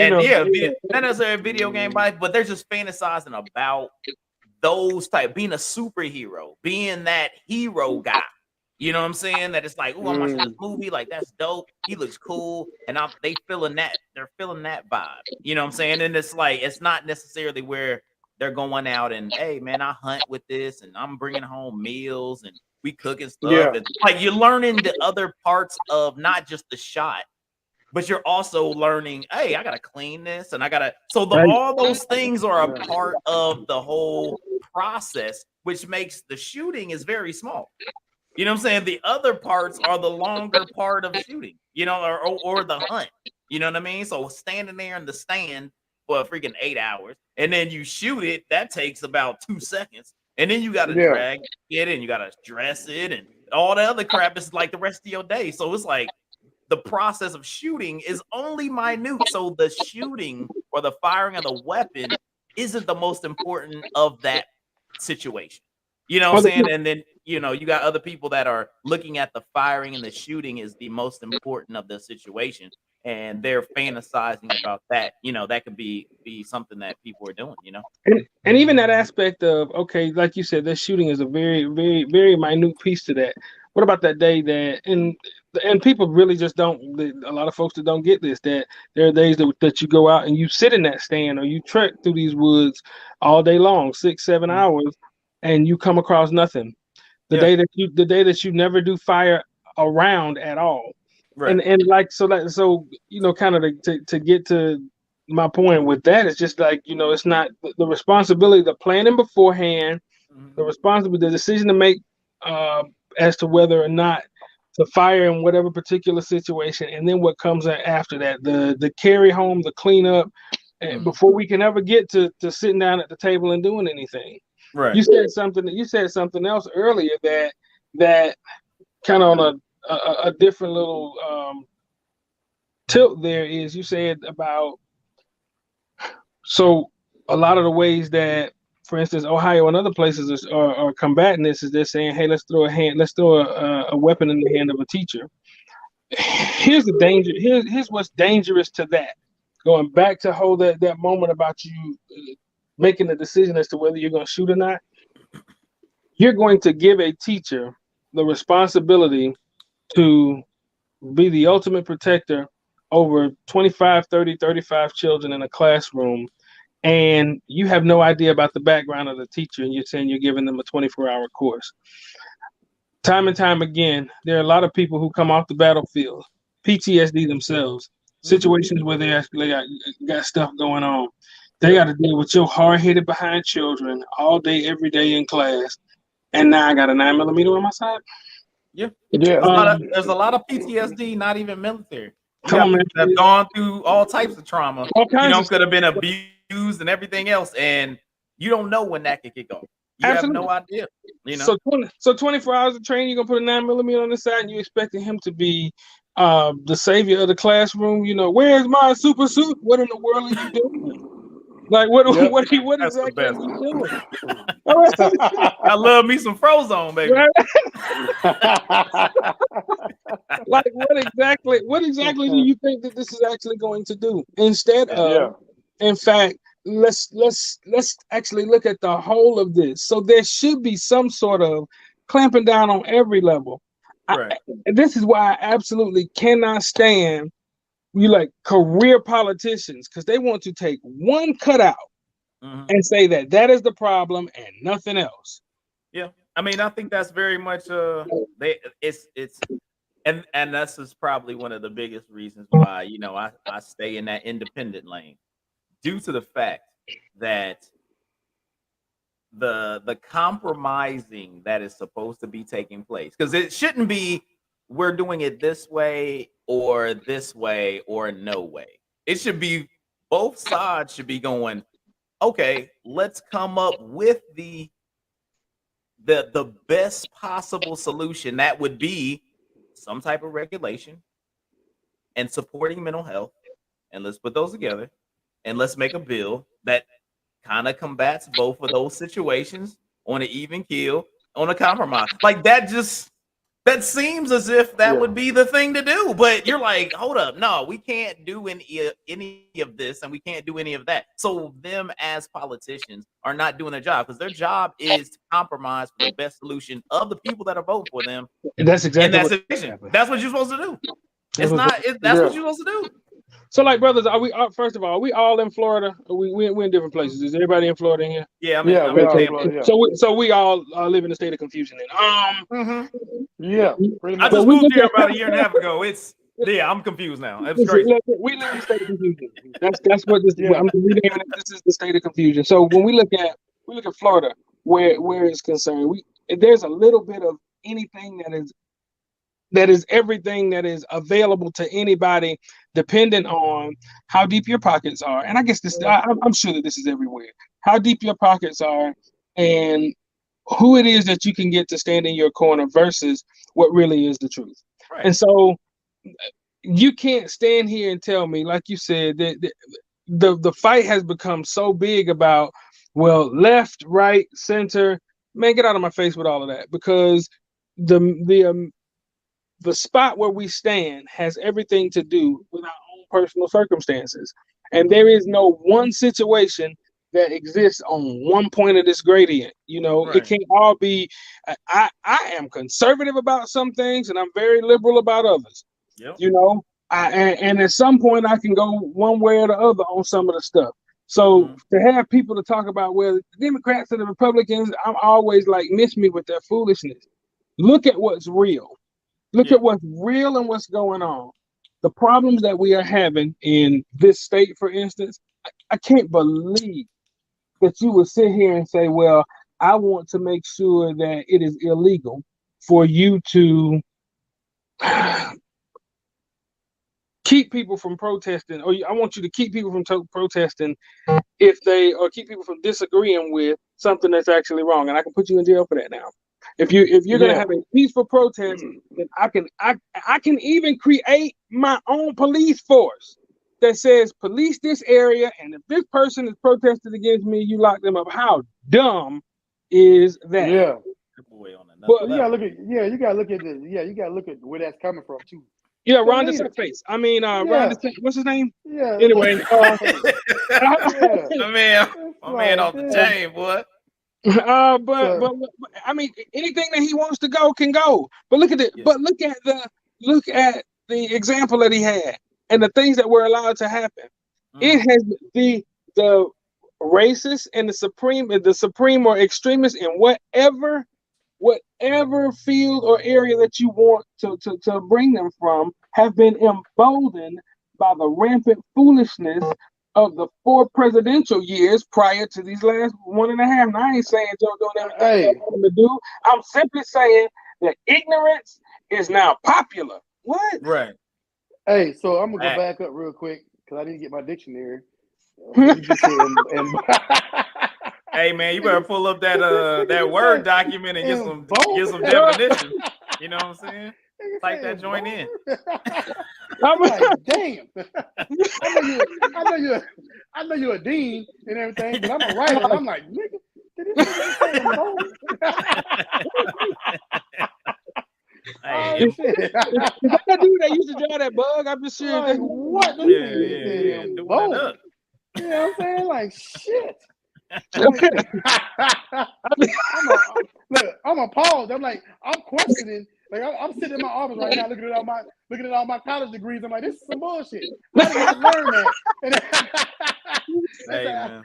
not necessarily a video game, but they're just fantasizing about those type, being a superhero, being that hero guy. You know what I'm saying? That it's like, oh, I'm watching this movie, like that's dope. He looks cool, and they're feeling that vibe. You know what I'm saying? And it's like, it's not necessarily where they're going out and, hey man, I hunt with this, and I'm bringing home meals and we cooking stuff. And like you're learning the other parts of not just the shot, but you're also learning, hey, I gotta clean this and I gotta. So all those things are a part of the whole process, which makes the shooting is very small. You know what I'm saying? The other parts are the longer part of shooting, or the hunt. You know what I mean? So standing there in the stand for a freaking 8 hours, and then you shoot it, that takes about 2 seconds. And then you got to drag it, and you got to dress it, and all the other crap is like the rest of your day. So it's like the process of shooting is only minute. So the shooting or the firing of the weapon isn't the most important of that situation. You know what I'm saying? And then, you got other people that are looking at the firing and the shooting is the most important of the situation. And they're fantasizing about that. That could be something that people are doing, And even that aspect of, okay, like you said, this shooting is a very, very, very minute piece to that. What about that day that, and people really just don't, a lot of folks that don't get this, that there are days that you go out and you sit in that stand or you trek through these woods all day long, 6-7 hours, and you come across nothing. The day that you never do fire around at all. Right. And like so kind of to get to my point with that, it's just like, it's not the responsibility, the planning beforehand, the responsibility, the decision to make as to whether or not to fire in whatever particular situation, and then what comes after that, the carry home, the cleanup, and before we can ever get to sitting down at the table and doing anything. Right. You said something else earlier that kind of on a different little tilt there is, you said about, so a lot of the ways that, for instance, Ohio and other places are combating this is they're saying, hey, let's throw a weapon in the hand of a teacher. Here's the danger. Here's what's dangerous to that. Going back to hold that moment about you making the decision as to whether you're going to shoot or not. You're going to give a teacher the responsibility to be the ultimate protector over 25, 30, 35 children in a classroom, and you have no idea about the background of the teacher, and you're saying you're giving them a 24-hour course. Time and time again, there are a lot of people who come off the battlefield, PTSD themselves, situations where they actually got stuff going on. They got to deal with your hard-headed behind children all day, every day in class, and now I got a 9mm on my side. Yeah. There's a lot of PTSD, not even military. Have gone through all types of trauma. Could have been abused and everything else, and you don't know when that could kick off. You have no idea. So 24 hours of training, you're gonna put a 9mm on the side, and you expecting him to be the savior of the classroom. Where's my super suit? What in the world are you doing? Like what exactly are you doing? I love me some Frozone, baby. Like what exactly do you think that this is actually going to do? Instead of, in fact, let's actually look at the whole of this. So there should be some sort of clamping down on every level This is why I absolutely cannot stand career politicians, because they want to take one cutout and say that is the problem and nothing else. Yeah, I mean, I think that's very much it's and that's is probably one of the biggest reasons why I stay in that independent lane, due to the fact that the compromising that is supposed to be taking place, because it shouldn't be we're doing it this way or no way. It should be both sides should be going, okay, let's come up with the best possible solution. That would be some type of regulation and supporting mental health, and let's put those together and let's make a bill that kind of combats both of those situations on an even keel, on a compromise. Like that seems as if that would be the thing to do. But you're like, hold up, no, we can't do any of this and we can't do any of that. So them as politicians are not doing their job, because their job is to compromise for the best solution of the people that are voting for them. And that's exactly that's what you're supposed to do. That's what you're supposed to do. So, like, brothers, first of all, are we all in Florida? We're in different places. Is everybody in Florida in here? Yeah, I'm in Florida. So we all live in a state of confusion then. Yeah. I just moved here about a year and a half ago. I'm confused now. It's crazy. We live in a state of confusion. That's what this. I'm renaming it. This is the state of confusion. So when we look at Florida, where it's concerned, there's a little bit of anything that is everything that is available to anybody, dependent on how deep your pockets are. And I guess I'm sure that this is everywhere. How deep your pockets are and who it is that you can get to stand in your corner versus what really is the truth. Right. And so you can't stand here and tell me, like you said, that the fight has become so big about, well, left, right, center. Man, get out of my face with all of that, because the spot where we stand has everything to do with our own personal circumstances. And there is no one situation that exists on one point of this gradient. Right. It can't all be, I am conservative about some things and I'm very liberal about others. Yep. And at some point I can go one way or the other on some of the stuff. So to have people to talk about, well, the Democrats and the Republicans, I'm always like, miss me with their foolishness. Look at what's real. Look at what's real and what's going on. The problems that we are having in this state, for instance, I can't believe that you would sit here and say, well, I want to make sure that it is illegal for you to keep people from protesting, or I want you to keep people from protesting or keep people from disagreeing with something that's actually wrong. And I can put you in jail for that now. If you're gonna have a peaceful protest, then I can even create my own police force that says police this area, and if this person is protested against me, you lock them up. How dumb is that? Yeah. But you gotta look at this. Yeah, you gotta look at where that's coming from too. Yeah, Ron DeSantis. I mean, Ron DeSantis. What's his name? Yeah. Anyway, my man off the chain, boy. But I mean, anything that he wants to go can go. But look at it. Yeah. But look at the example that he had and the things that were allowed to happen. It has the racists and the supreme or extremists in whatever field or area that you want to bring them from have been emboldened by the rampant foolishness of the 4 presidential years prior to these last 1.5. Now, I ain't saying don't do everything you want them to do. I'm simply saying that ignorance is now popular. What? Right. Hey, so I'm gonna go back up real quick because I didn't get my dictionary. Hey man, you better pull up that Word document and get some definition. You know what I'm saying? Type that joint in. I'm like, damn. I know you're a dean and everything, but I'm a writer. And I'm like, nigga, did this say Hey, is that dude that used to draw that bug? I'm just sure. Like, what? Yeah. You know what I'm saying? Like, shit. I'm appalled. I'm like, I'm questioning Like I'm sitting in my office right now, looking at all my college degrees. I'm like, this is some bullshit. I didn't even learn that. Hey, man.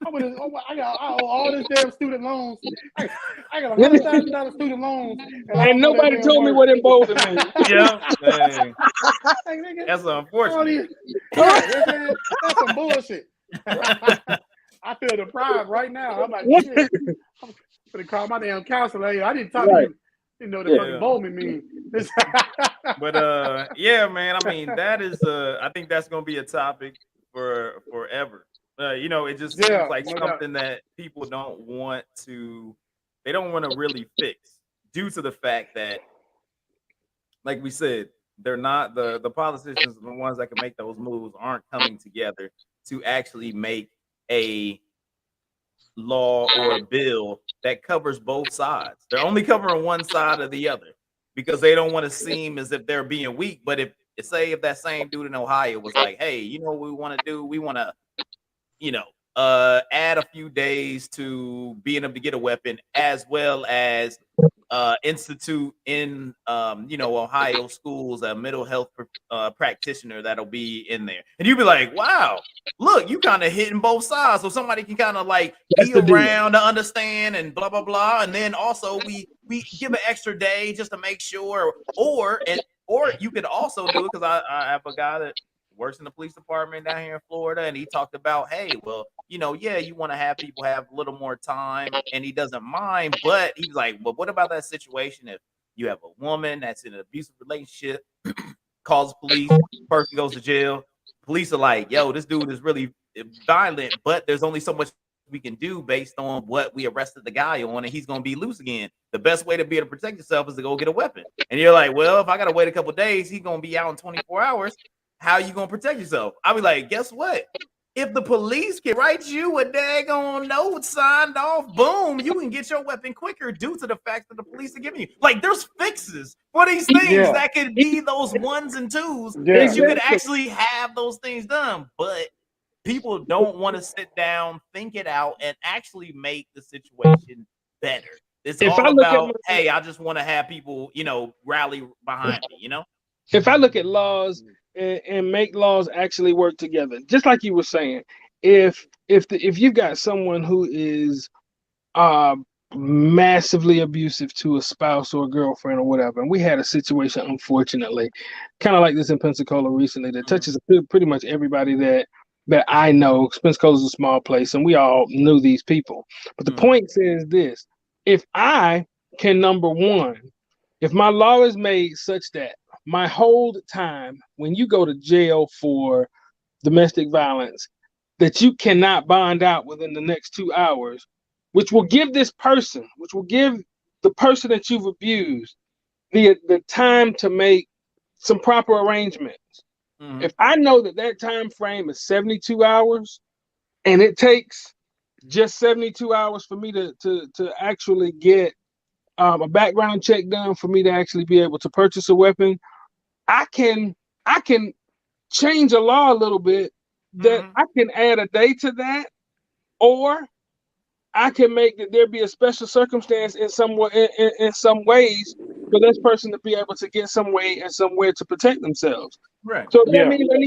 I owe all this damn student loans. I got $100,000 student loans, and nobody told me what emboldened me. Yeah, hey. That's unfortunate. That's some bullshit. I feel deprived right now. I'm like, shit. I'm gonna call my damn counselor. Hey, I didn't talk to you. Didn't know what the fucking emboldenment mean. But yeah, man. I mean, that is I think that's gonna be a topic for forever. You know, it just seems like something that people don't want to really fix due to the fact that, like we said, they're not the politicians, the ones that can make those moves aren't coming together to actually make a law or a bill that covers both sides. They're only covering one side or the other because they don't want to seem as if they're being weak. But if that same dude in Ohio was like, hey, you know what we want to do? We want to, add a few days to being able to get a weapon, as well as institute in Ohio schools a mental health practitioner that'll be in there, and you'd be like, wow, look, you kind of hitting both sides, so somebody can kind of like be around to understand and blah blah blah, and then also we give an extra day just to make sure, or you could also do it, because I have a guy that works in the police department down here in Florida, and he talked about, hey, well, you want to have people have a little more time, and he doesn't mind, but he's like, well, what about that situation if you have a woman that's in an abusive relationship, calls the police, person goes to jail, police are like, yo, this dude is really violent, but there's only so much we can do based on what we arrested the guy on, and he's going to be loose again. The best way to be able to protect yourself is to go get a weapon. And you're like, well, if I got to wait a couple days, he's going to be out in 24 hours. How you going to protect yourself? I'll be like, guess what? If the police can write you a daggone note signed off, boom, you can get your weapon quicker due to the fact that the police are giving you. Like, there's fixes for these things that could be those ones and twos that you could actually have those things done. But people don't want to sit down, think it out, and actually make the situation better. It's all about, hey, I just want to have people, rally behind me, If I look at laws and make laws actually work together, just like you were saying, if you've got someone who is massively abusive to a spouse or a girlfriend or whatever, and we had a situation, unfortunately, kind of like this in Pensacola recently, that touches pretty much everybody that I know. Pensacola is a small place, and we all knew these people. But the point is this: if I can, number one, if my law is made such that my hold time when you go to jail for domestic violence, that you cannot bond out within the next 2 hours, which will give the person that you've abused the time to make some proper arrangements. If I know that time frame is 72 hours, and it takes just 72 hours for me to actually get a background check done for me to actually be able to purchase a weapon, I can change a law a little bit, that I can add a day to that, or I can make that there be a special circumstance in some ways for this person to be able to get some way and somewhere to protect themselves. Right. So that means I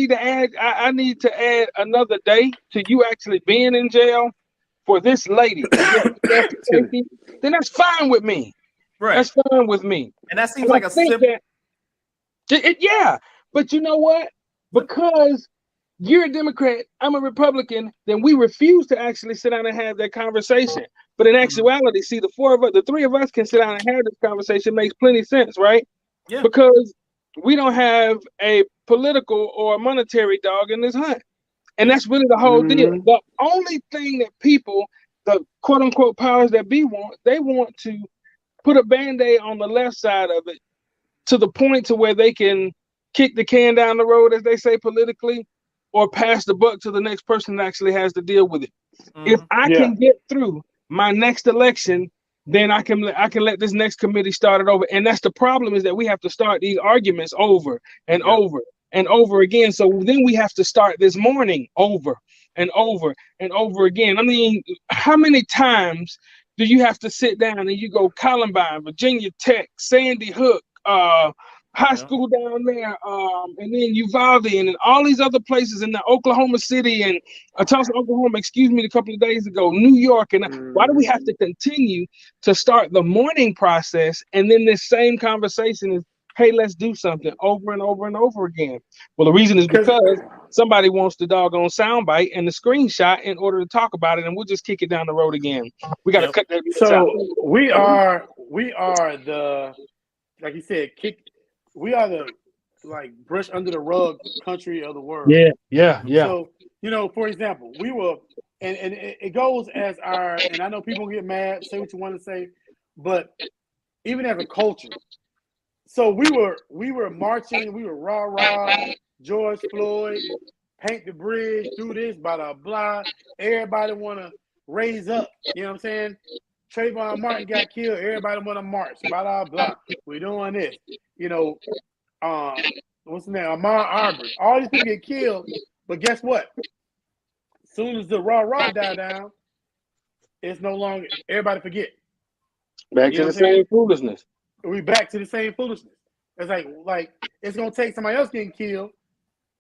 need to add another day to you actually being in jail for this lady. Then that's fine with me. Right. That's fine with me. And that seems like a simple. But you know what? Because you're a Democrat, I'm a Republican, then we refuse to actually sit down and have that conversation. But in actuality, see, the three of us can sit down and have this conversation. Makes plenty of sense, right? Yeah. Because we don't have a political or a monetary dog in this hunt. And that's really the whole deal. The only thing that people, the quote unquote powers that be want, they want to put a Band-Aid on the left side of it to the point to where they can kick the can down the road, as they say politically, or pass the buck to the next person that actually has to deal with it. If I can get through my next election, then I can let this next committee start it over. And that's the problem, is that we have to start these arguments over and over and over again. So then we have to start this morning over and over and over again. I mean, how many times do you have to sit down and you go Columbine, Virginia Tech, Sandy Hook, high school down there, and then Uvalde, and then all these other places in the Oklahoma City and Tulsa, Oklahoma, a couple of days ago, New York, and why do we have to continue to start the morning process and then this same conversation is, hey, let's do something over and over and over again? Well, the reason is because somebody wants the doggone soundbite and the screenshot in order to talk about it, and we'll just kick it down the road again. We got to cut that. So we are the, like you said, we are the brush under the rug country of the world. Yeah. So, for example, we were, and it goes as our, and I know people get mad, say what you want to say, but even as a culture. So we were marching, we were rah, George Floyd, paint the bridge, do this, blah, blah, blah. Everybody want to raise up, you know what I'm saying? Trayvon Martin got killed, everybody want to march, blah, blah, blah. We're doing this. What's the name? Ahmaud Arbery. All these people get killed, but guess what? As soon as the rah die down, it's no longer, everybody forget. Back to the same foolishness. We back to the same foolishness. It's like it's gonna take somebody else getting killed.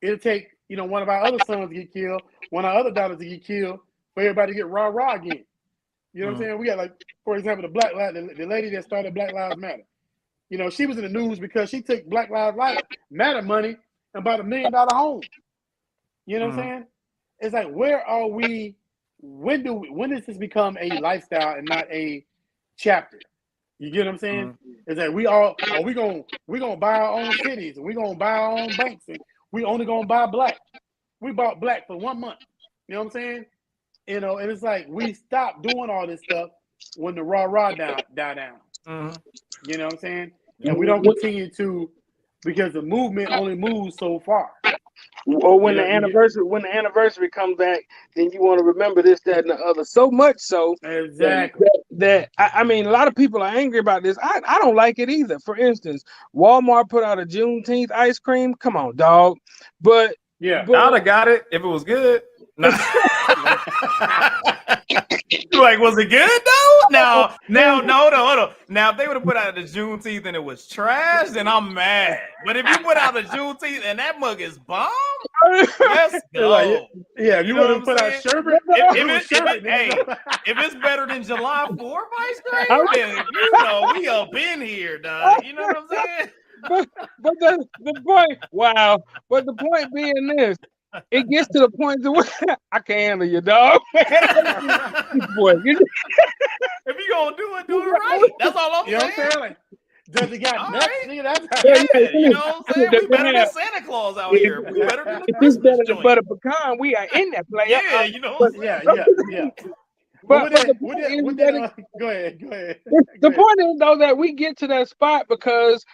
It'll take one of our other sons to get killed, one of our other daughters to get killed, for everybody to get rah again. You know what I'm saying? We got for example, the lady that started Black Lives Matter. She was in the news because she took Black Lives Matter money and bought $1 million home. You know what I'm saying? It's like, where are we? When does this become a lifestyle and not a chapter? You get what I'm saying? It's like we gonna buy our own cities and we gonna buy our own banks and we only gonna buy black. We bought black for 1 month. You know what I'm saying? And it's like we stopped doing all this stuff when the rah die down. You know what I'm saying? And we don't continue to, because the movement only moves so far. Or when the anniversary comes back, then you want to remember this, that, and the other. So much so exactly that I mean, a lot of people are angry about this. I don't like it either. For instance, Walmart put out a Juneteenth ice cream. Come on, dog. But I'd have got it if it was good. No. Like, was it good though? No, hold on. Now, if they would have put out the Juneteenth and it was trash, then I'm mad. But if you put out the Juneteenth and that mug is bomb, let's go. If you want to put out sherbet, if it's better than July 4th ice cream, then we up in here, dog. You know what I'm saying? But the point, wow. But the point being this. It gets to the point where I can't handle you, dog. Boy, if you gonna do it right. That's all I'm saying. Does he got nuts? Right. You know what I'm saying? We better than Santa Claus out here. We better than the Christmas better than joint. butter pecan. We are in that play. Yeah, you know what I'm saying? Yeah. But go ahead. The point is, though, that we get to that spot because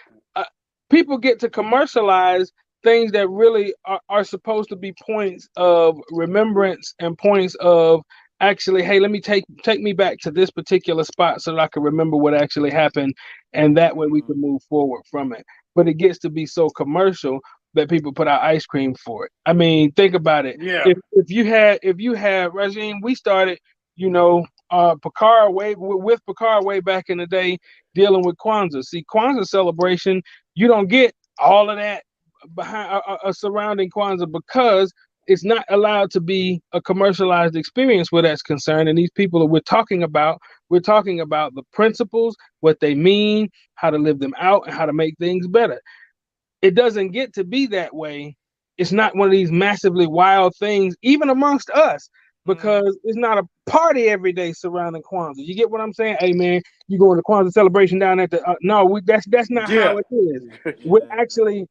people get to commercialize things that really are supposed to be points of remembrance and points of actually, hey, let me take me back to this particular spot so that I can remember what actually happened, and that way we can move forward from it. But it gets to be so commercial that people put out ice cream for it. I mean, think about it. Yeah. If you had Regime, we started, Picard way back in the day dealing with Kwanzaa. See, Kwanzaa celebration, you don't get all of that behind surrounding Kwanzaa because it's not allowed to be a commercialized experience where that's concerned. And these people that we're talking about the principles, what they mean, how to live them out, and how to make things better. It doesn't get to be that way. It's not one of these massively wild things, even amongst us, because it's not a party every day surrounding Kwanzaa. You get what I'm saying? Hey man, you going to Kwanzaa celebration down at the that's not how it is. We're actually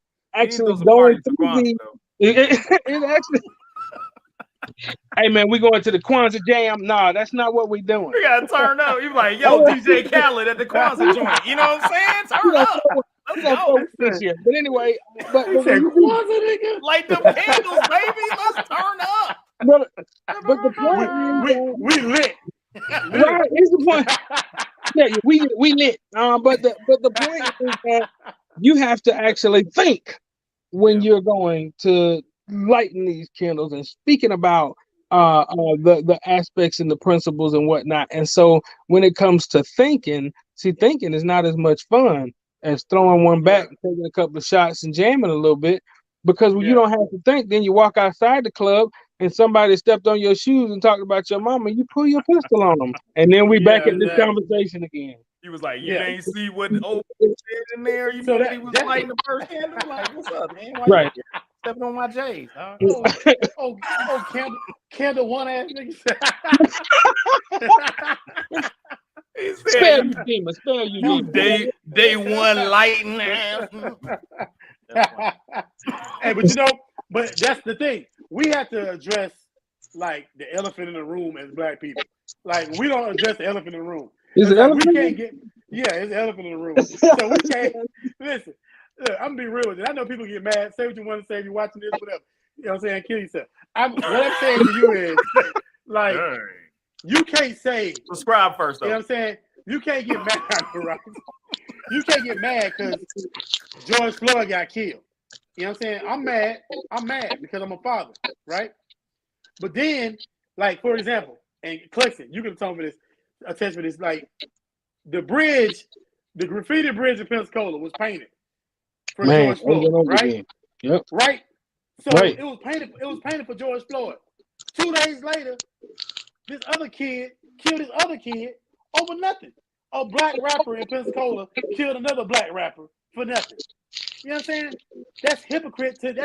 going through it actually. Hey man, we going to the Kwanzaa jam? Nah, that's not what we doing. We gotta turn up. You like, yo, DJ Khaled at the Kwanzaa joint. You know what I'm saying? Turn up. Let's go. But anyway, but light them candles, baby. Let's turn up. But the point we lit. Right, here's the point. Yeah, we lit. But the point is that you have to actually think when you're going to lighten these candles and speaking about the aspects and the principles and whatnot. And so when it comes to thinking is not as much fun as throwing one back, taking a couple of shots and jamming a little bit. Because when you don't have to think, then you walk outside the club and somebody stepped on your shoes and talked about your mama, you pull your pistol on them. And then we back at this conversation again. He was like, you ain't see what the old said in there. You know that he was lighting the first candle. Like, what's up, man? Why you stepping on my J's? Huh? Candle one ass nigga. Spare you, demon. Spare you, demon. Day one lighting ass. Hey, but that's the thing. We have to address like the elephant in the room as black people. Like we don't address the elephant in the room. Is it like, elephant? We can't get it's the elephant in the room. So we can't listen. Look, I'm gonna be real with it. I know people get mad. Say what you want to say if you're watching this, whatever. You know what I'm saying? Kill yourself. What I'm saying to you is like you can't say subscribe first though. You know what I'm saying? You can't get mad, right? You can't get mad because George Floyd got killed. You know what I'm saying? I'm mad because I'm a father, right? But then, like, for example, and Clexon, you can tell me this, attest for this, like, the graffiti bridge in Pensacola was painted for George Floyd, right? Yep. Right? So it was painted for George Floyd. 2 days later, this other kid killed his other kid over nothing. A black rapper in Pensacola killed another black rapper for nothing. You know what I'm saying? That's hypocrite to the,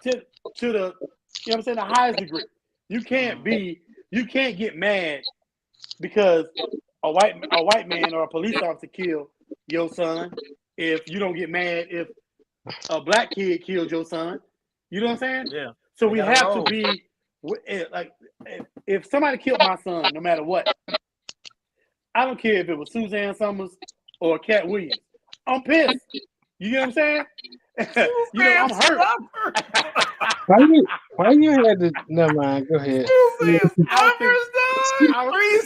you know what I'm saying, the highest degree. You can't get mad because a white man or a police officer killed your son if you don't get mad if a black kid killed your son. You know what I'm saying? Yeah. So we have to be like, if somebody killed my son, no matter what, I don't care if it was Suzanne Summers or Cat Williams. I'm pissed. You know what I'm saying? I'm hurt. Why you had to? Never mind. Go ahead. Three's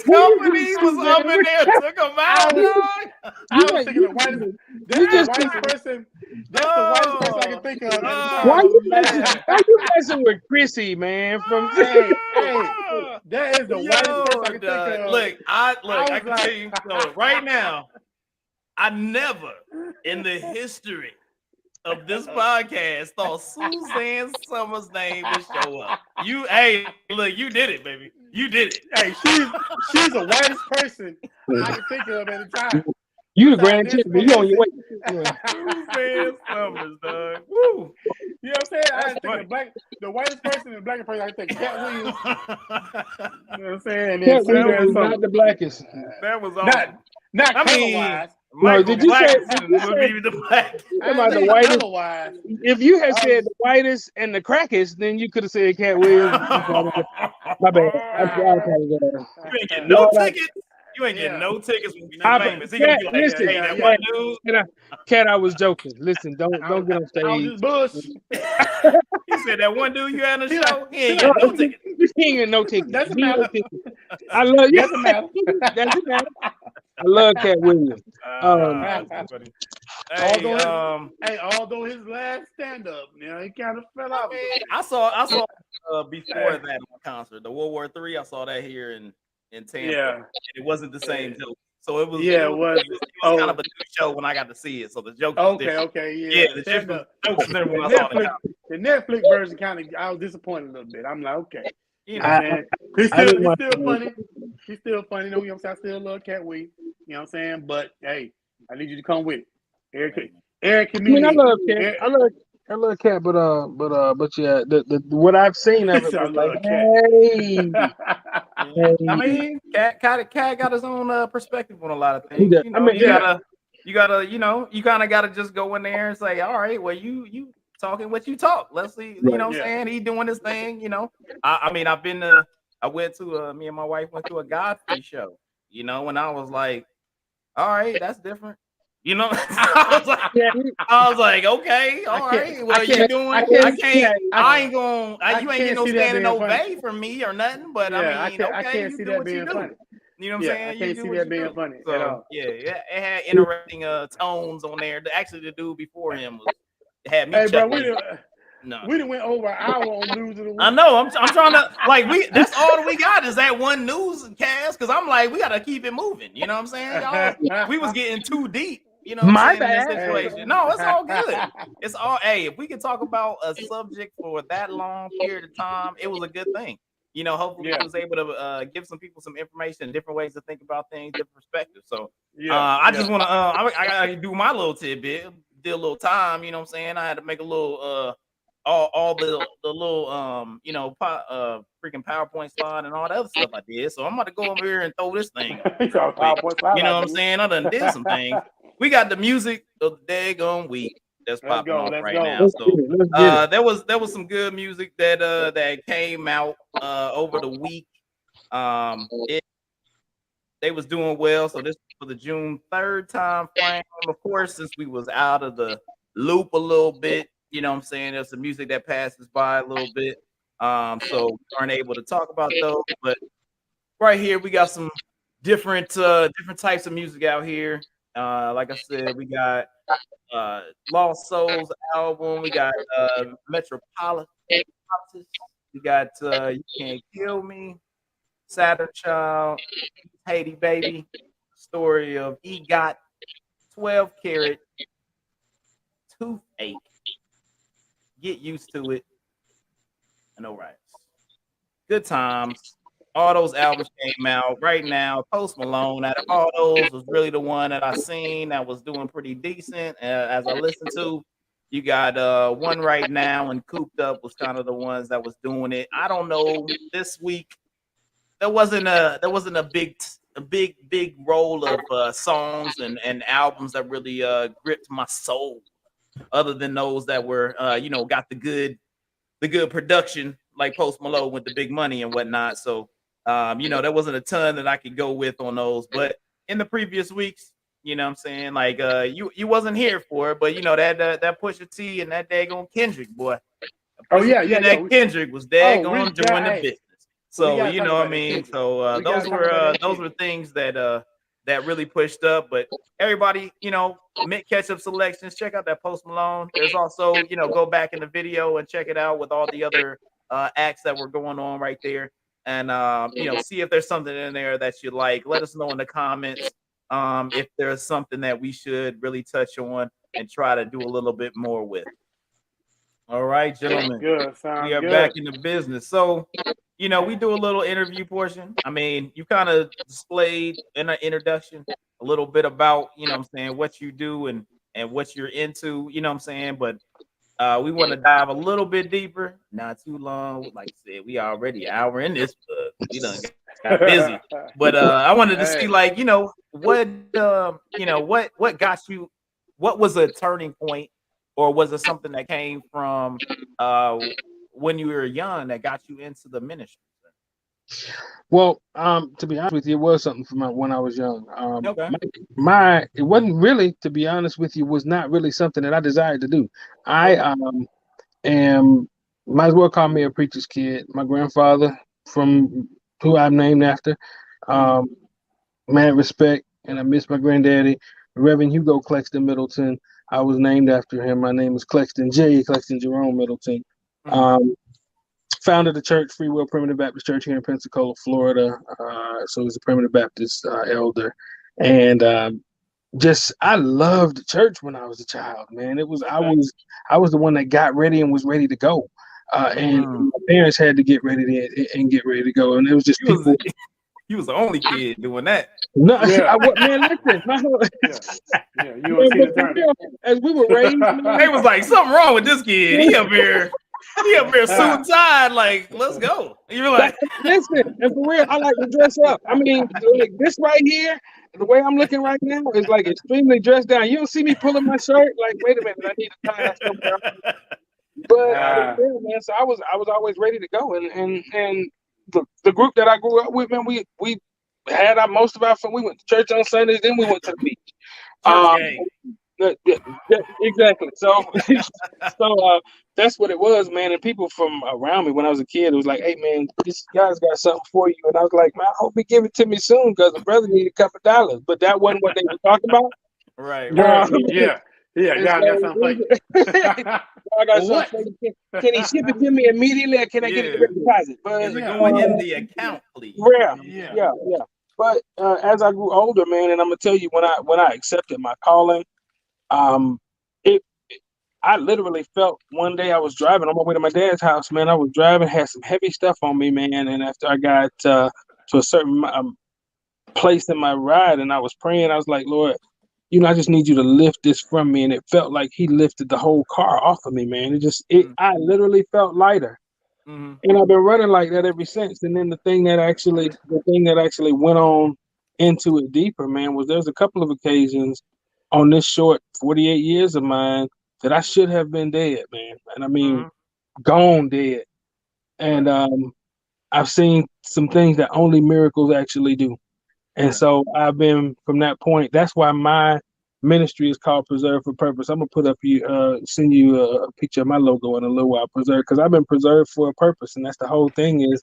Company was up in there, took him out. I was thinking the whitest person. That's the whitest person I can think of. Why you messing with Chrissy, man? From that is the whitest person I can think of. Look, I can tell you right now. I never in the history of this podcast thought Suzanne Summers' name would show up. You did it, baby. You did it. Hey, she's the whitest person I can think of at the time. You the grandchild. You on your way. Suzanne Summers, dog. Woo. You know what I'm saying? I had to think the whitest person and the blackest person. I can think Cat Williams. You know what I'm saying? Cat Williams is not the blackest. That was awesome. Not color-wise. No, did you say the black? About the whitest? If you had said the whitest and the crackest, then you could have said Cat Williams. My bad. You ain't getting no tickets. You ain't getting no tickets when you're famous. He gonna be like, listen, hey, that one dude. Cat, I was joking. Listen, don't get on stage. I was just bush. He said that one dude you had on the show, he ain't getting no tickets. He ain't getting no tickets. Doesn't matter. I love you. Doesn't matter. I love Cat Williams. Although his last stand-up, he kind of fell out. I saw before that concert, the World War III. I saw that here in Tampa. Yeah, and it wasn't the same joke. So it was. Yeah, it was kind of a new show when I got to see it. So the joke. The Netflix version kind of. I was disappointed a little bit. I'm like, okay. You know what I'm saying? He's still funny. He's still funny. You know what I'm saying? I still love Cat Williams. You know what I'm saying? But hey, I need you to come with it. Eric, I love Cat. I love Cat, but yeah, the what I've seen of it, I'm like, hey. I mean, Cat got his own perspective on a lot of things. You kind of gotta just go in there and say, all right, well, you talking what you talk. Let's see, you know what I'm saying? He doing his thing, I mean, me and my wife went to a Godfrey show, and I was like, all right, that's different. I was like, okay, all right. Well, you doing? I ain't gonna. You ain't getting no standing ovation from me or nothing. But I mean, I can't see that being funny. You know what I'm saying? I can't see that being funny at all. Yeah, it had interesting tones on there. Actually, the dude before him had me. Hey, bro, No. We done went over an hour on news of the week. I know. I'm trying to like that's all that we got is that one newscast because I'm like we gotta keep it moving. You know what I'm saying? Y'all, we was getting too deep. You know what I'm saying? In this situation. Hey. No, it's all good. It's all. Hey, if we can talk about a subject for that long period of time, it was a good thing. You know, hopefully we was able to give some people some information, different ways to think about things, different perspectives. So I just want to I gotta do my little tidbit. Did a little time. You know what I'm saying? I had to make a little all the little freaking PowerPoint slide and all that other stuff I did. So I'm about to go over here and throw this thing up. You know what I'm saying? I done did some things. We got the music of the daggone week that's popping off right now. So there was some good music that came out over the week. They was doing well. So this for the June 3rd time frame. Of course, since we was out of the loop a little bit, you know what I'm saying? There's some music that passes by a little bit. So we aren't able to talk about those. But right here, we got some different types of music out here. Like I said, we got Lost Souls album. We got Metropolitan. We got You Can't Kill Me, Saturn Child, Haiti Baby, story of EGOT, 12 Karat, Toothache, Get Used to It, and No Rights. Good times. All those albums came out right now. Post Malone, out of all those, was really the one that I seen that was doing pretty decent. As I listened to, you got One Right Now and Cooped Up was kind of the ones that was doing it. I don't know. This week there wasn't a big roll of songs and albums that really gripped my soul, other than those that were got the good production like Post Malone with the big money and whatnot. So there wasn't a ton that I could go with on those. But in the previous weeks, you know what I'm saying? Like you wasn't here for it, but that Pusha T and that daggone Kendrick boy. That Kendrick was daggone doing the business. So you know what I mean? So those were things that really pushed up. But everybody, Mint Ketchup selections, check out that Post Malone. There's also, go back in the video and check it out with all the other acts that were going on right there. And see if there's something in there that you like. Let us know in the comments if there's something that we should really touch on and try to do a little bit more with. All right, gentlemen. We are back in the business. So, we do a little interview portion. I mean, you kind of displayed in an introduction a little bit about, what you do and what you're into, but we want to dive a little bit deeper, not too long. Like I said, we already an hour in this, we done got busy. But I wanted to see, like, what got you, what was a turning point, or was it something that came from when you were young that got you into the ministry? Well, to be honest with you, it was something from when I was young. Okay. It wasn't really, to be honest with you, was not really something that I desired to do. I might as well call me a preacher's kid. My grandfather, from who I'm named after, mad respect, and I miss my granddaddy, Reverend Hugo Clexton Middleton. I was named after him. My name is Clexton Jerome Middleton. Founded the church, Free Will Primitive Baptist Church here in Pensacola, Florida. So he was a Primitive Baptist elder. And I loved the church when I was a child, man. I was the one that got ready and was ready to go. And my parents had to get ready to go. And it was just people. You was the only kid doing that. No, man, listen. As we were raised, they was like, something wrong with this kid. He up here suit and tied, like, let's go. You were like, listen, and for real, I like to dress up. I mean, like this right here, the way I'm looking right now is like extremely dressed down. You don't see me pulling my shirt, like, wait a minute, I need to tie that stuff down. But man, so I was always ready to go, and the group that I grew up with, man, we had most of our fun. We went to church on Sundays, then we went to the beach. Exactly. So that's what it was, man. And people from around me when I was a kid, it was like, hey, man, this guy's got something for you. And I was like, man, I hope he give it to me soon because the brother need a couple dollars. But that wasn't what they were talking about. Right. Yeah. Yeah, And y'all got so something I got for something. what? Can he ship it to me immediately, or can I get a Yeah. direct deposit? But Is it Yeah, going in the account, please? yeah. But as I grew older, man, and I'm gonna tell you, when I accepted my calling, um, it I literally felt one day I was driving on my way to my dad's house, man. I was driving, had some heavy stuff on me, man. And after I got to a certain place in my ride, and I was praying, I was like, Lord, I just need you to lift this from me. And it felt like he lifted the whole car off of me, man. I literally felt lighter. Mm-hmm. And I've been running like that ever since. And then the thing that actually went on into it deeper, man, was there's a couple of occasions on this short 48 years of mine that I should have been dead, man. And I mean, gone dead. And I've seen some things that only miracles actually do. And so I've been, from that point, that's why my ministry is called Preserve for Purpose. I'm gonna send you a picture of my logo in a little while, Preserve, because I've been preserved for a purpose. And that's the whole thing, is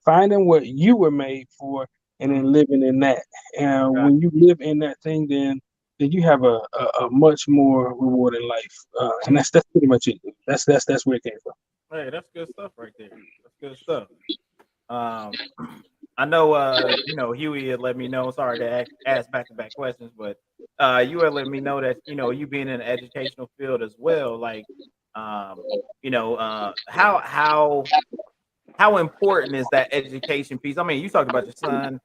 finding what you were made for and then living in that. And when you live in that thing, then you have a much more rewarding life. And that's pretty much it. That's where it came from. Hey, that's good stuff right there. That's good stuff. I know, Huey had let me know. Sorry to ask back-to-back questions, but you had let me know that you being in the educational field as well. Like, how important is that education piece? I mean, you talked about your son,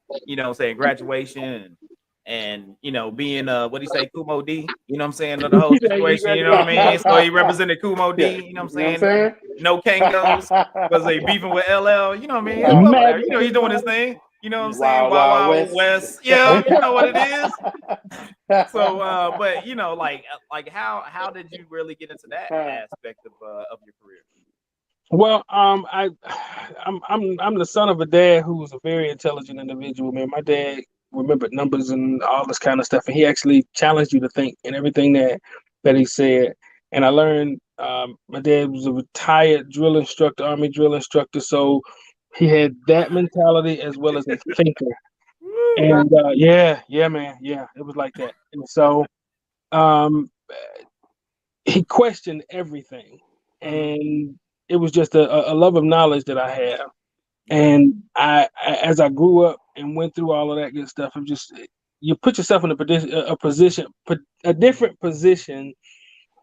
saying graduation and being what do you say, Kumo D? You know what I'm saying? The whole situation, you know what I mean? So he represented Kumo D, you know what I'm saying? No Kangos, because they beefing with LL, you know what I mean? Whatever. He's doing his thing. You know what I'm saying? Wild Wild West. Yeah, you know what it is. So but like how did you really get into that aspect of your career? Well, I'm the son of a dad who was a very intelligent individual, man. My dad remembered numbers and all this kind of stuff, and he actually challenged you to think in everything that he said. And I learned, my dad was a retired drill instructor, Army drill instructor, so he had that mentality as well as a thinker. And man, it was like that. And so um, he questioned everything, and it was just a love of knowledge that I have. And as I grew up and went through all of that good stuff, you put yourself in a different position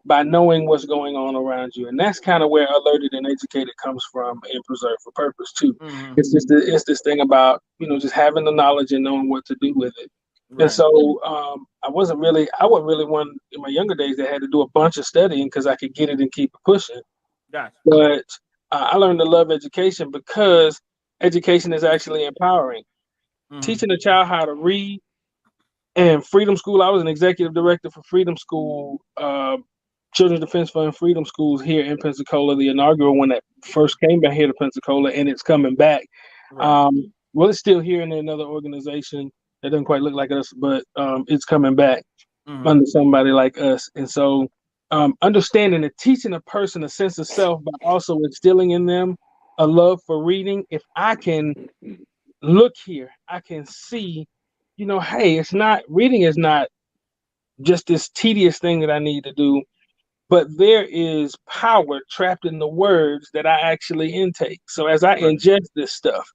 by knowing what's going on around you. And that's kind of where alerted and educated comes from in Preserve for Purpose too. It's this thing about, just having the knowledge and knowing what to do with it. Right. And so I wasn't really one in my younger days that had to do a bunch of studying because I could get it and keep it pushing. Gotcha. But I learned to love education because education is actually empowering. Teaching a child how to read. And Freedom School, I was an executive director for Freedom School, Children's Defense Fund Freedom Schools here in Pensacola, the inaugural one that first came back here to Pensacola, and it's coming back. Right. Well, it's still here in another organization that doesn't quite look like us, but it's coming back under somebody like us. And so understanding and teaching a person a sense of self, but also instilling in them a love for reading. If I can look here, I can see, hey, reading is not just this tedious thing that I need to do, but there is power trapped in the words that I actually intake. So as I ingest this stuff,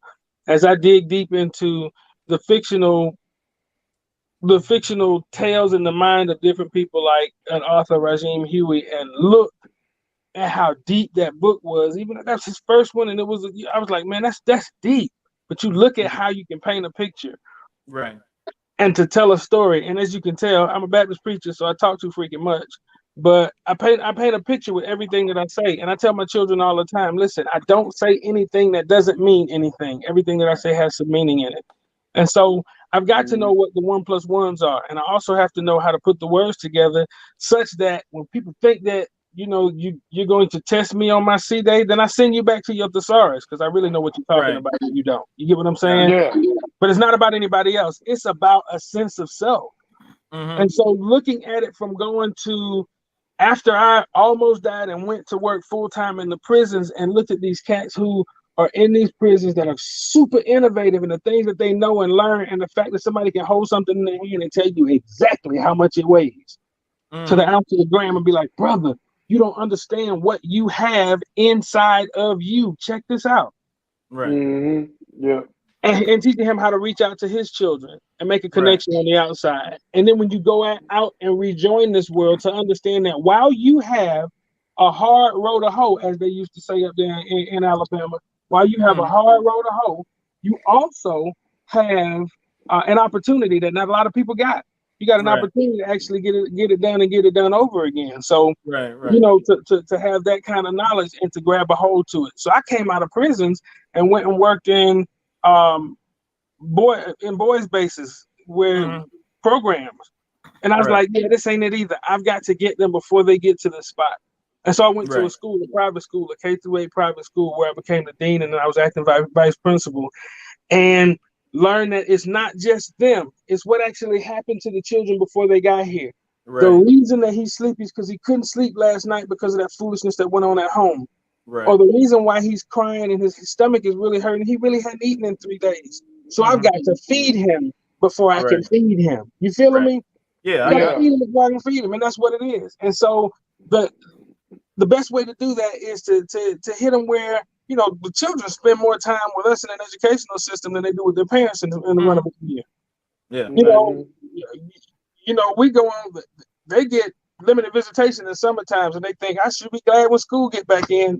as I dig deep into the fictional tales in the mind of different people like an author, Rajim Huey, and look at how deep that book was. Even though that's his first one, and I was like, man, that's deep. But you look at how you can paint a picture. Right. And to tell a story. And as you can tell, I'm a Baptist preacher, so I talk too freaking much. But I paint a picture with everything that I say. And I tell my children all the time, listen, I don't say anything that doesn't mean anything. Everything that I say has some meaning in it. And so I've got to know what the 1 + 1s are. And I also have to know how to put the words together such that when people think that, you're going to test me on my C day, then I send you back to your thesaurus because I really know what you're talking about and you don't. You get what I'm saying? Yeah. But it's not about anybody else. It's about a sense of self. And so looking at it from going to after I almost died and went to work full time in the prisons and looked at these cats who are in these prisons that are super innovative in the things that they know and learn, and the fact that somebody can hold something in their hand and tell you exactly how much it weighs. to the ounce of the gram and be like, brother, you don't understand what you have inside of you. Check this out. Right. Mm-hmm. Yeah. And teaching him how to reach out to his children and make a connection on the outside. And then when you go out and rejoin this world, to understand that while you have a hard row to hoe, as they used to say up there in Alabama, while you have a hard row to hoe, you also have an opportunity that not a lot of people got. You got an opportunity to actually get it done and get it done over again. So, you know, to have that kind of knowledge and to grab a hold to it. So I came out of prisons and went and worked in boys' bases where programs. And I was like, yeah, this ain't it either. I've got to get them before they get to this spot. And so I went to a school, a private school, a K-8 private school, where I became the dean, and then I was acting vice principal, and learned that it's not just them. It's what actually happened to the children before they got here. The reason that he's sleepy is because he couldn't sleep last night because of that foolishness that went on at home. Or the reason why he's crying and his stomach is really hurting, he really hadn't eaten in 3 days. So I've got to feed him before I can feed him. You feeling me? Yeah, I gotta feed him before I can feed him, and that's what it is. And so the best way to do that is to hit them where, you know, the children spend more time with us in an educational system than they do with their parents in the run of a year. Yeah. You know, we go on. They get limited visitation in summer times, and they think I should be glad when school get back in.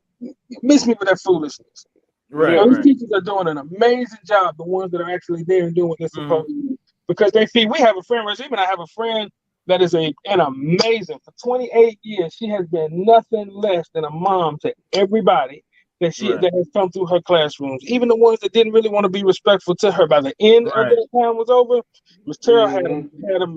Miss me with that foolishness. Those teachers are doing an amazing job. The ones that are actually there and doing what they're supposed to do, because they feed. We have a friend, Regime, and I have a friend that is an amazing. For 28 years, she has been nothing less than a mom to everybody that that has come through her classrooms, even the ones that didn't really want to be respectful to her. By the end of that time was over, Ms. Terrell had them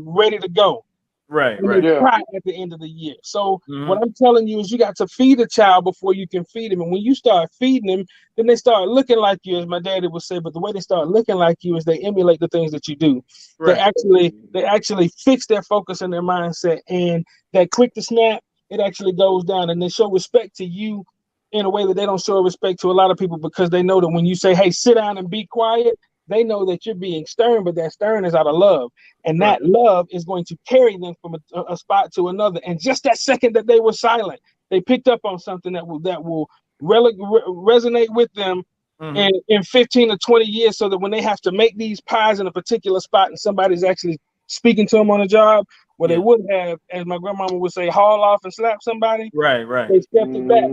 ready to go. And they cry at the end of the year. So what I'm telling you is you got to feed a child before you can feed him. And when you start feeding them, then they start looking like you, as my daddy would say. But the way they start looking like you is they emulate the things that you do. They actually fix their focus and their mindset. And that quick to snap, it actually goes down. And they show respect to you in a way that they don't show respect to a lot of people, because they know that when you say, hey, sit down and be quiet, they know that you're being stern, but that stern is out of love. And that love is going to carry them from a spot to another. And just that second that they were silent, they picked up on something that will resonate with them in 15 to 20 years, so that when they have to make these pies in a particular spot and somebody's actually speaking to them on a job where they would have, as my grandmama would say, haul off and slap somebody, they stepped it back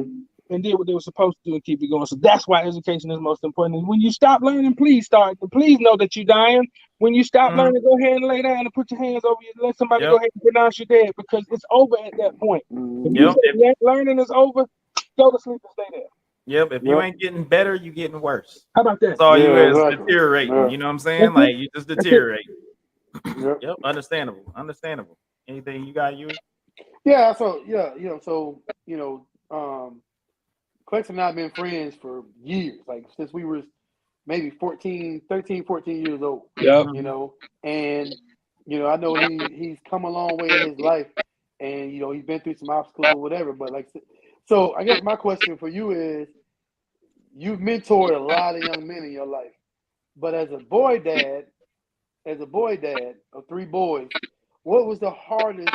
and did what they were supposed to do and keep it going. So that's why education is most important. And when you stop learning, please know that you're dying. When you stop learning, go ahead and lay down and put your hands over you. Let somebody go ahead and pronounce you dead, because it's over at that point. If you say learning is over, go to sleep and stay there. If you ain't getting better, you're getting worse. How about that? That's all you is deteriorating. You know what I'm saying? Like, you just deteriorate. Understandable. Anything you got, you? Yeah. So Clex and I have been friends for years, like since we were maybe 13, 14 years old. You know, and I know he's come a long way in his life, and he's been through some obstacles or whatever. But so I guess my question for you is, you've mentored a lot of young men in your life, but as a boy dad of 3 boys, what is the hardest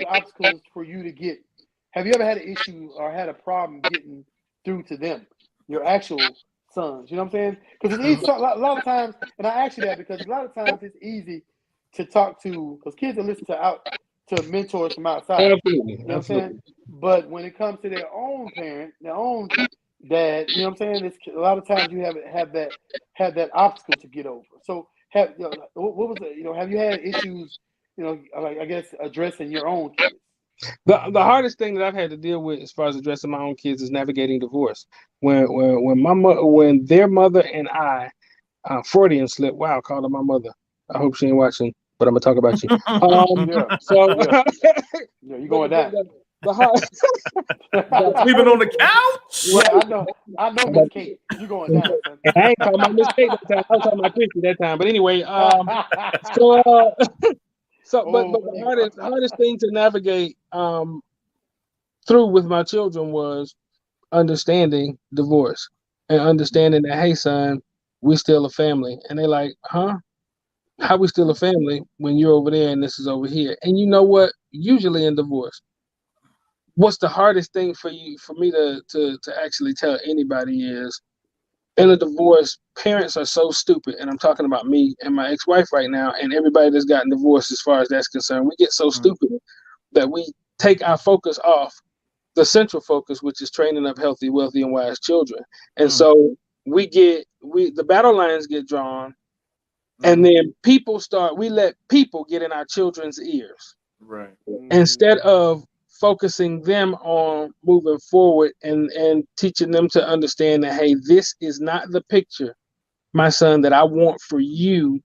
obstacles for you to get? Have you ever had an issue or had a problem getting through to them, your actual sons? You know what I'm saying? Because it's easy, a lot of times, and I ask you that because a lot of times it's easy to talk to, because kids will listen to mentors from outside. Absolutely. You know what I'm saying? But when it comes to their own parent, their own dad, you know what I'm saying? It's, a lot of times you have that obstacle to get over. So what was it? Have you had issues? Like, I guess addressing your own kids. The hardest thing that I've had to deal with as far as addressing my own kids is navigating divorce. When their mother and I, Freudian slip. Wow, called her my mother. I hope she ain't watching, but I'm gonna talk about you. You going down? The hard sleeping on the couch. Yeah, I know, Miss Kate. You going down? Son. And I ain't talking about Miss Kate that time. I was talking about Chrissy that time. But anyway, but the hardest thing to navigate through with my children was understanding divorce and understanding that, hey, son, we're still a family. And they're like, huh? How we still a family when you're over there and this is over here? And you know what? Usually in divorce, what's the hardest thing for me to actually tell anybody is in a divorce, parents are so stupid, and I'm talking about me and my ex-wife right now, and everybody that's gotten divorced as far as that's concerned. We get so stupid that we take our focus off the central focus, which is training up healthy, wealthy, and wise children. And so the battle lines get drawn, and then we let people get in our children's ears. Right. Instead of focusing them on moving forward and teaching them to understand that, hey, this is not the picture, my son, that I want for you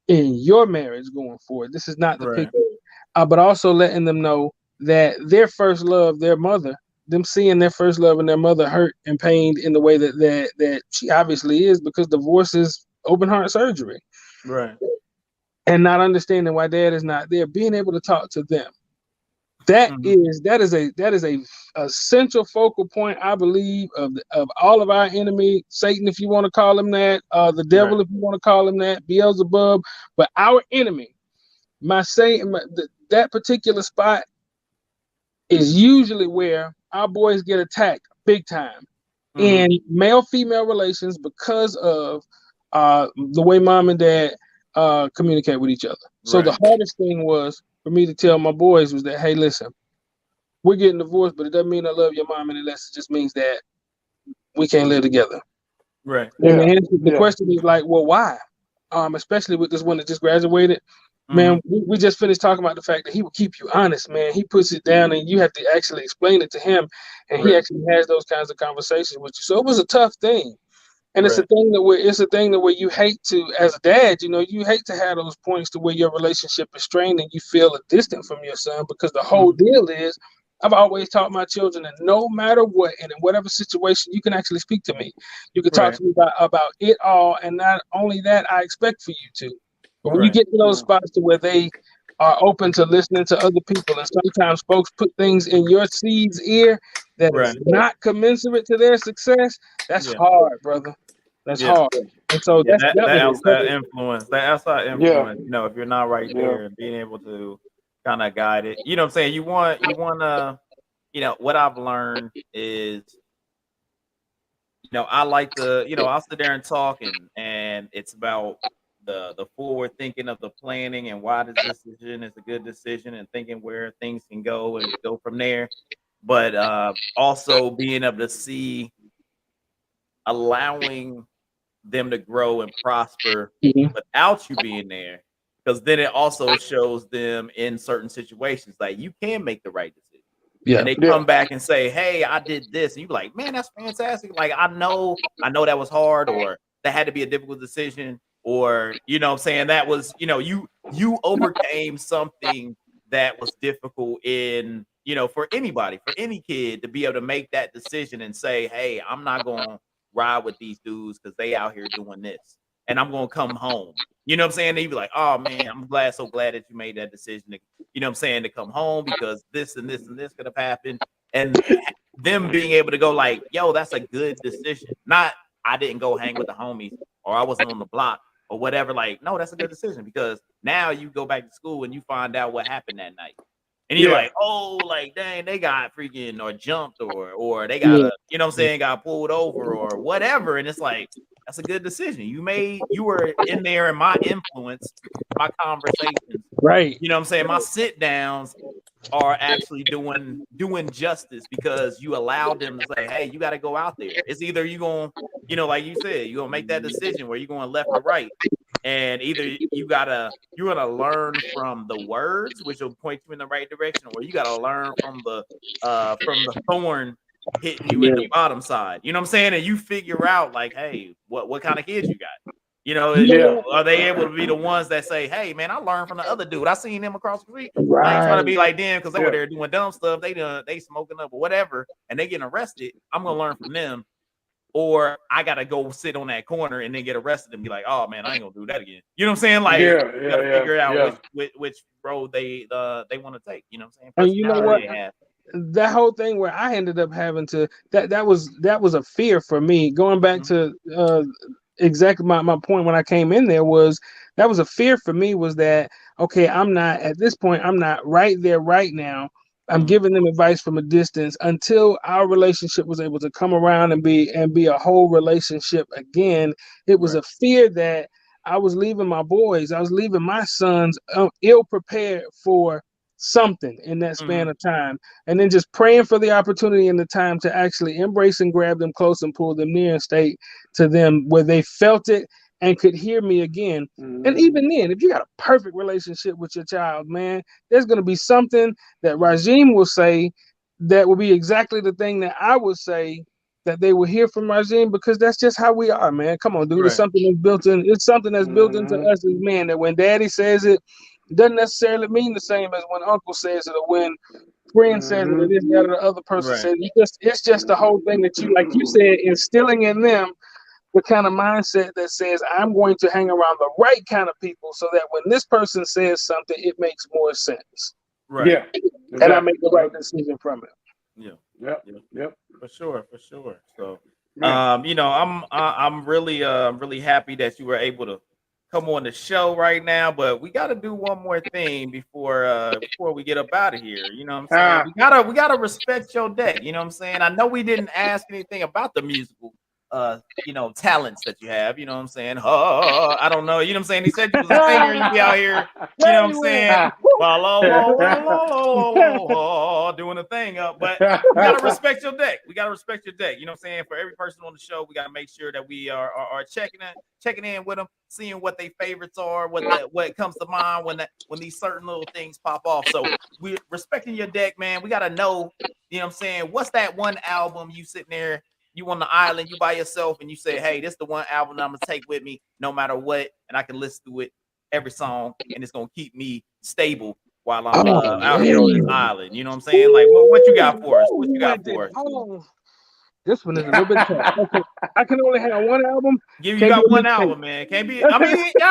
in your marriage going forward. This is not the picture. But also letting them know that their first love, their mother, them seeing their first love and their mother hurt and pained in the way that she obviously is, because divorce is open heart surgery. Right. And not understanding why dad is not there, being able to talk to them. That is a central focal point, I believe, of all of our enemy, Satan, if you want to call him that, the devil, if you want to call him that, Beelzebub, but our enemy, that particular spot is usually where our boys get attacked big time in male-female relations because of the way mom and dad communicate with each other. So the hardest thing was for me to tell my boys was that, hey, listen, we're getting divorced, but it doesn't mean I love your mom any less. It just means that we can't live together. Right. And the question is like, well, why? Especially with this one that just graduated. Man, we just finished talking about the fact that he will keep you honest, man. He puts it down and you have to actually explain it to him. And he actually has those kinds of conversations with you. So it was a tough thing. And it's a thing that where you hate to, as a dad, you hate to have those points to where your relationship is strained and you feel distant from your son, because the whole deal is, I've always taught my children that no matter what, and in whatever situation, you can actually speak to me. You can talk to me about it all, and not only that, I expect for you to. But when you get to those spots to where they are open to listening to other people, and sometimes folks put things in your seed's ear that is not commensurate to their success, that's hard, brother. That's hard. And so that outside influence, if you're not right there and being able to kind of guide it, you know what I'm saying? You want to, what I've learned is, I like to, I'll sit there and talk and it's about the forward thinking of the planning and why this decision is a good decision and thinking where things can go and go from there. But also being able to see, allowing them to grow and prosper without you being there, because then it also shows them in certain situations like you can make the right decision. And they come back and say, hey, I did this, and you be like, man, that's fantastic. Like I know that was hard, or that had to be a difficult decision, or I'm saying that was, you overcame something that was difficult in, for anybody, for any kid to be able to make that decision and say, hey, I'm not going ride with these dudes because they out here doing this, and I'm gonna come home. You know what I'm saying? They'd be like, oh man, I'm so glad that you made that decision to, to come home, because this and this and this could have happened. And them being able to go like, yo, that's a good decision. Not, I didn't go hang with the homies, or I wasn't on the block, or whatever. Like, no, that's a good decision, because now you go back to school and you find out what happened that night. And you're like, oh, like, dang, they got freaking or jumped or they got got pulled over or whatever. And it's like, that's a good decision. You were in there in my influence, my conversations. Right. You know what I'm saying? My sit downs are actually doing justice, because you allowed them to say, hey, you got to go out there. It's either you going, like you said, you're going to make that decision where you're going left or right. And either you're gonna learn from the words, which will point you in the right direction, or you gotta learn from the thorn hitting you in the bottom side. You know what I'm saying? And you figure out like, hey, what kind of kids you got? Are they able to be the ones that say, hey man, I learned from the other dude. I seen him across the street. I ain't trying to be like them because they were there doing dumb stuff. They smoking up or whatever, and they getting arrested. I'm gonna learn from them. Or I gotta go sit on that corner and then get arrested and be like, oh man, I ain't gonna do that again. You know what I'm saying? Like, you gotta figure out which road they want to take. You know what I'm saying? And you know what? That whole thing where I ended up having to that was a fear for me. Going back to exactly my point when I came in there was that was a fear for me, was that, okay, I'm not at this point, I'm not right there right now. I'm giving them advice from a distance until our relationship was able to come around and be a whole relationship again. It was a fear that I was leaving my boys, I was leaving my sons ill prepared for something in that span of time, and then just praying for the opportunity and the time to actually embrace and grab them close and pull them near and stay to them where they felt it and could hear me again. And even then, if you got a perfect relationship with your child, man, there's going to be something that Rajim will say that will be exactly the thing that I would say that they will hear from Rajim, because that's just how we are, man. Come on, dude. It's something that's built in. It's something that's built into us as men, that when daddy says it, doesn't necessarily mean the same as when uncle says it, or when friend says it, or this, that, or the other person says it. It's just the whole thing that you, like you said, instilling in them the kind of mindset that says, I'm going to hang around the right kind of people so that when this person says something, it makes more sense. Right. Yeah. Exactly. And I make the right decision from it. Yep. For sure. So, I'm really happy that you were able to come on the show right now, but we got to do one more thing before we get up out of here. You know what I'm saying? We gotta respect your deck. You know what I'm saying? I know we didn't ask anything about the musical talents that you have, you know what I'm saying? I don't know, you know what I'm saying? He said you was a singer, you be out here, you know what I'm saying? Doing a thing up, but we gotta respect your deck. You know what I'm saying? For every person on the show, we gotta make sure that we are checking in with them, seeing what their favorites are, what comes to mind when these certain little things pop off. So we're respecting your deck, man. We gotta know, you know what I'm saying? What's that one album you sitting there, you on the island, you by yourself, and you say, hey, this is the one album I'm gonna take with me no matter what, and I can listen to it every song, and it's gonna keep me stable while I'm out here on this island. You know what I'm saying? Like, what you got for us? What you got for us? This one is a little bit tough. Okay. I can only have one album. You got one album, man. Can't be. I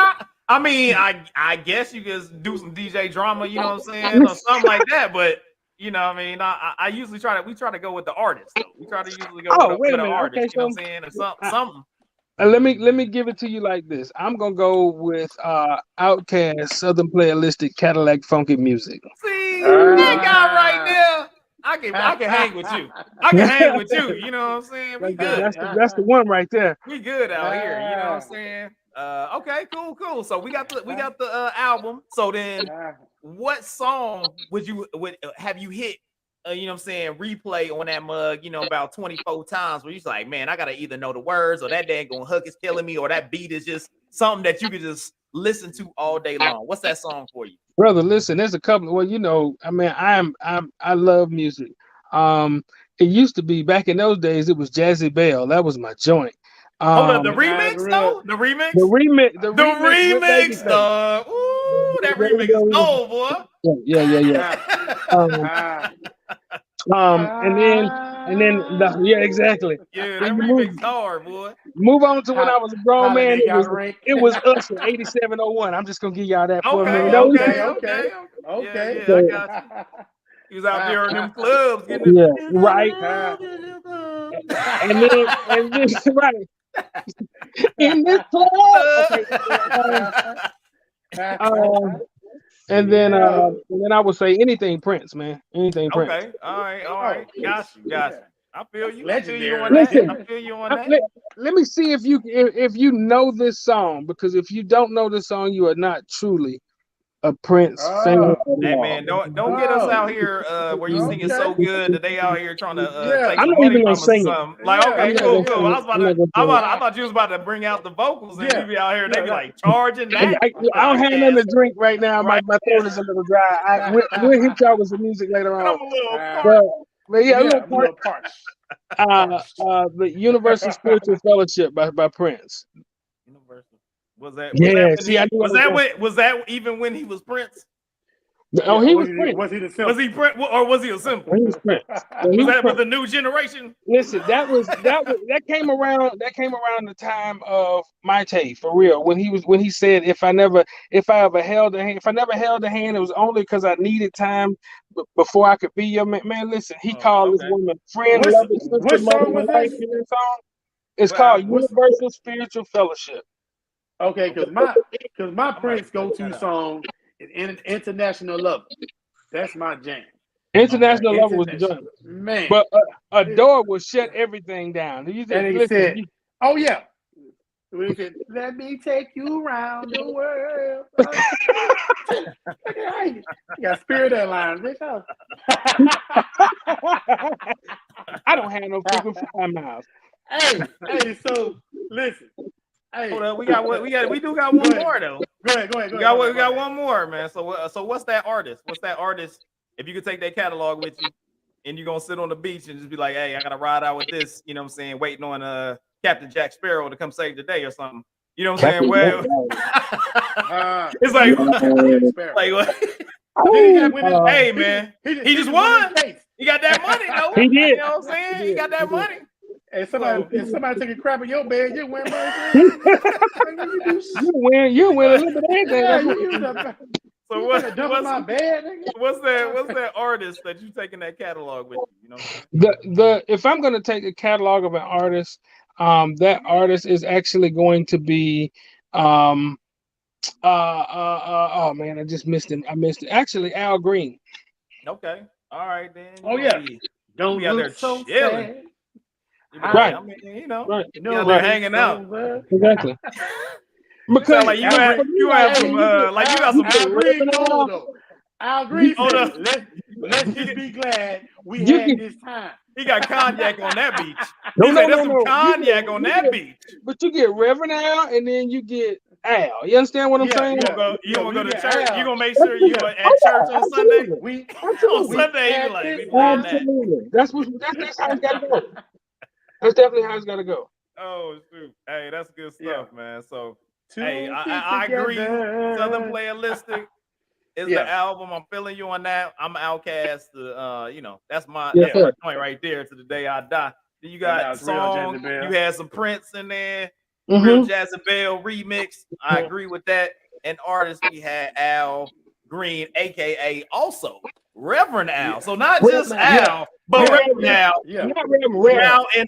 guess you could do some DJ drama. You know what I'm saying, or something like that. But you know what I mean? I usually try to go with the artist, though. We try to usually go with the artist, okay, you know what I'm saying? Or something. Let me give it to you like this. I'm gonna go with Outkast Southern Playalistic Cadillac Funky Music. See that guy right there. I can hang with you. I can hang with you. You know what I'm saying? We good. That's the one right there. We good out here. You know what I'm saying? Okay, cool. So we got the album. So then, what song would have you hit? You know what I'm saying? Replay on that mug. You know, about 24 times. Where you're like, man, I gotta either know the words, or that dang gonna hook is killing me, or that beat is just something that you could just listen to all day long. What's that song for you? Brother, listen, there's a couple. Well, you know, I mean, I love music. It used to be back in those days. It was Jazzy Bell. That was my joint. Hold on, the remix though. The remix. Dog. Ooh, that remix is cold, boy. Yeah. Exactly. Yeah, that remix hard, boy. Move on to when I was a grown man. It was us in 8701. I'm just gonna give y'all that for a minute. Okay. Yeah, I got you. He was out there in them clubs getting right. And then right. In this club. And then I would say anything Prince, man. Anything Prince. Okay. All right. Got you. I feel you. Legendary. I feel you on that. Let me see if you know this song, because if you don't know this song, you are not truly a Prince fan. Hey man, don't get us out here where you singing so good that they out here trying to take I'm some not money even from gonna us sing or something. Like, okay, cool. I thought you was about to bring out the vocals and you be out here, they be like charging that. I don't have nothing to drink right now. My throat is a little dry. We'll hit y'all with some music later on. But yeah, a little parched. The Universal Spiritual Fellowship by Prince. Universal. Was that even when he was Prince? Oh, he was Prince. Was he the simple? Was he Prince or was he a simple? He was Prince. Was that with the new generation? Listen, that came around the time of my tape, for real. When he said, if I never held a hand, it was only because I needed time before I could be your man. Man, listen, he called this woman friend, lover, sister, mother, and wife in that song. It's called Universal Spiritual Fellowship. Okay, because my Prince go-to song is International Love. That's my jam. International Love was the joint. Man. But a door will shut everything down. And he said, oh yeah. He said, let me take you around the world. You got Spirit Airlines, bitch. I don't have no frequent flyer miles. Hey, so listen. Hey, hold on, we do got one more though. Go ahead. We got one more, man. So what's that artist? What's that artist? If you could take that catalog with you, and you're gonna sit on the beach and just be like, hey, I gotta ride out with this, you know what I'm saying, waiting on Captain Jack Sparrow to come save the day or something. You know what I'm saying? Well, it's like what? Hey man, he just won. He got that money though. He did. You know what I'm saying? He got that money. Hey, somebody take a crap in your bed, you win money. You win a little bit of anything. So what's that artist that you taking that catalog with you? You know, if I'm going to take a catalog of an artist, that artist is actually going to be oh man, I just missed him. Actually, Al Green. Okay, all right then. Oh yeah, don't be out there so chilling. Right. I mean, you know, right. They're hanging out. Exactly. Because like you got some Al Green though. Al Green said, let's just be glad we had this time. He got cognac on that beach. There's some cognac on that beach. But you get Reverend Al and then you get Al. You understand what I'm saying? You gonna go to church? You gonna make sure you at church on Sunday? On Sunday, you like absolutely. That's how it's gotta go. That's definitely how it's gotta go. Oh shoot. Hey, that's good stuff, man. So hey, I agree. Southern Playalistic is the album. I'm feeling you on that. I'm Outcast. That's my joint right there to the day I die. Then you got songs. You had some Prince in there. Real Jezebel remix. I agree with that. And artists, we had Al Green, aka also Reverend Al. So not just Al, but Reverend Al. Yeah. Not Reverend Al in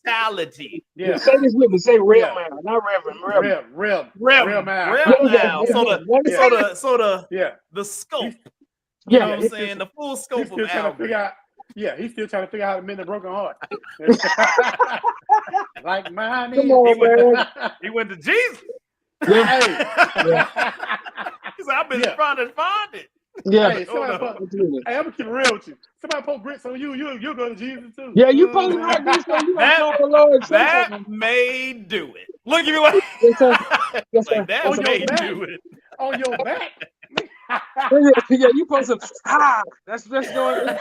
totality. Yeah. Say this with me. Say Rev Al, not Reverend. Rev Al. The scope. You know what I'm saying? The full scope of Al. He's still trying to figure out how to mend a broken heart. Like mine. He went to Jesus. Yeah. He said, I've been trying to find it. Yeah. Hey, I'm gonna keep it real with you. Somebody poke grits on you'll go to Jesus too. Yeah, you poke grits on you. That may do it. Look at you like that may do it. On your back. Yeah, you post some that's going.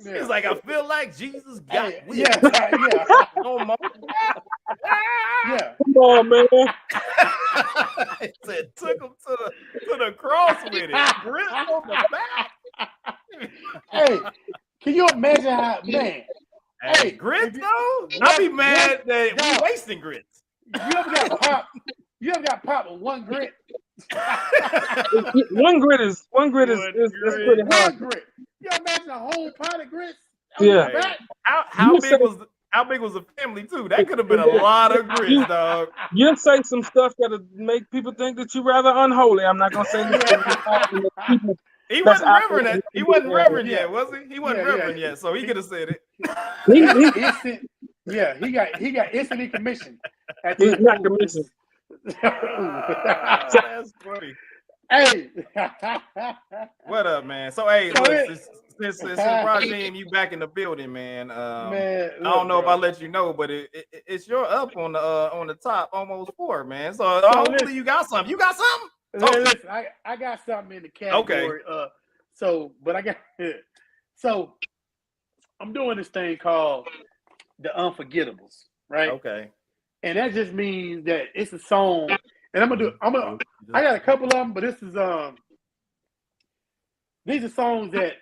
He's like, I feel like Jesus got me. Yeah. No more. Yeah. Come on, man. He said, took him to the cross with it. Grip on the back. Hey, can you imagine how, man? Hey, grits though? I'd be mad that we're wasting grits. You ever got popped with one grit? one grit is pretty hard. One grit. You imagine a whole pot of grits? Yeah. How big was the family too? That could have been a lot of grits, dog. You say some stuff that'll make people think that you're rather unholy. I'm not gonna say anything. He wasn't reverend. He wasn't reverend yet, was he? He wasn't reverend yet, so he could have said it. He got instantly commissioned. He's not commissioned. That's funny. Hey, what up, man? So hey, look, since Rajim, you back in the building, man. Man, I don't know if I let you know, but it's your up on the top, almost 4, man. So hopefully you got something. You got something? Listen, I got something in the category. Okay. So I'm doing this thing called the Unforgettables, right? Okay. And that just means that it's a song, and I got a couple of them, but these are songs that,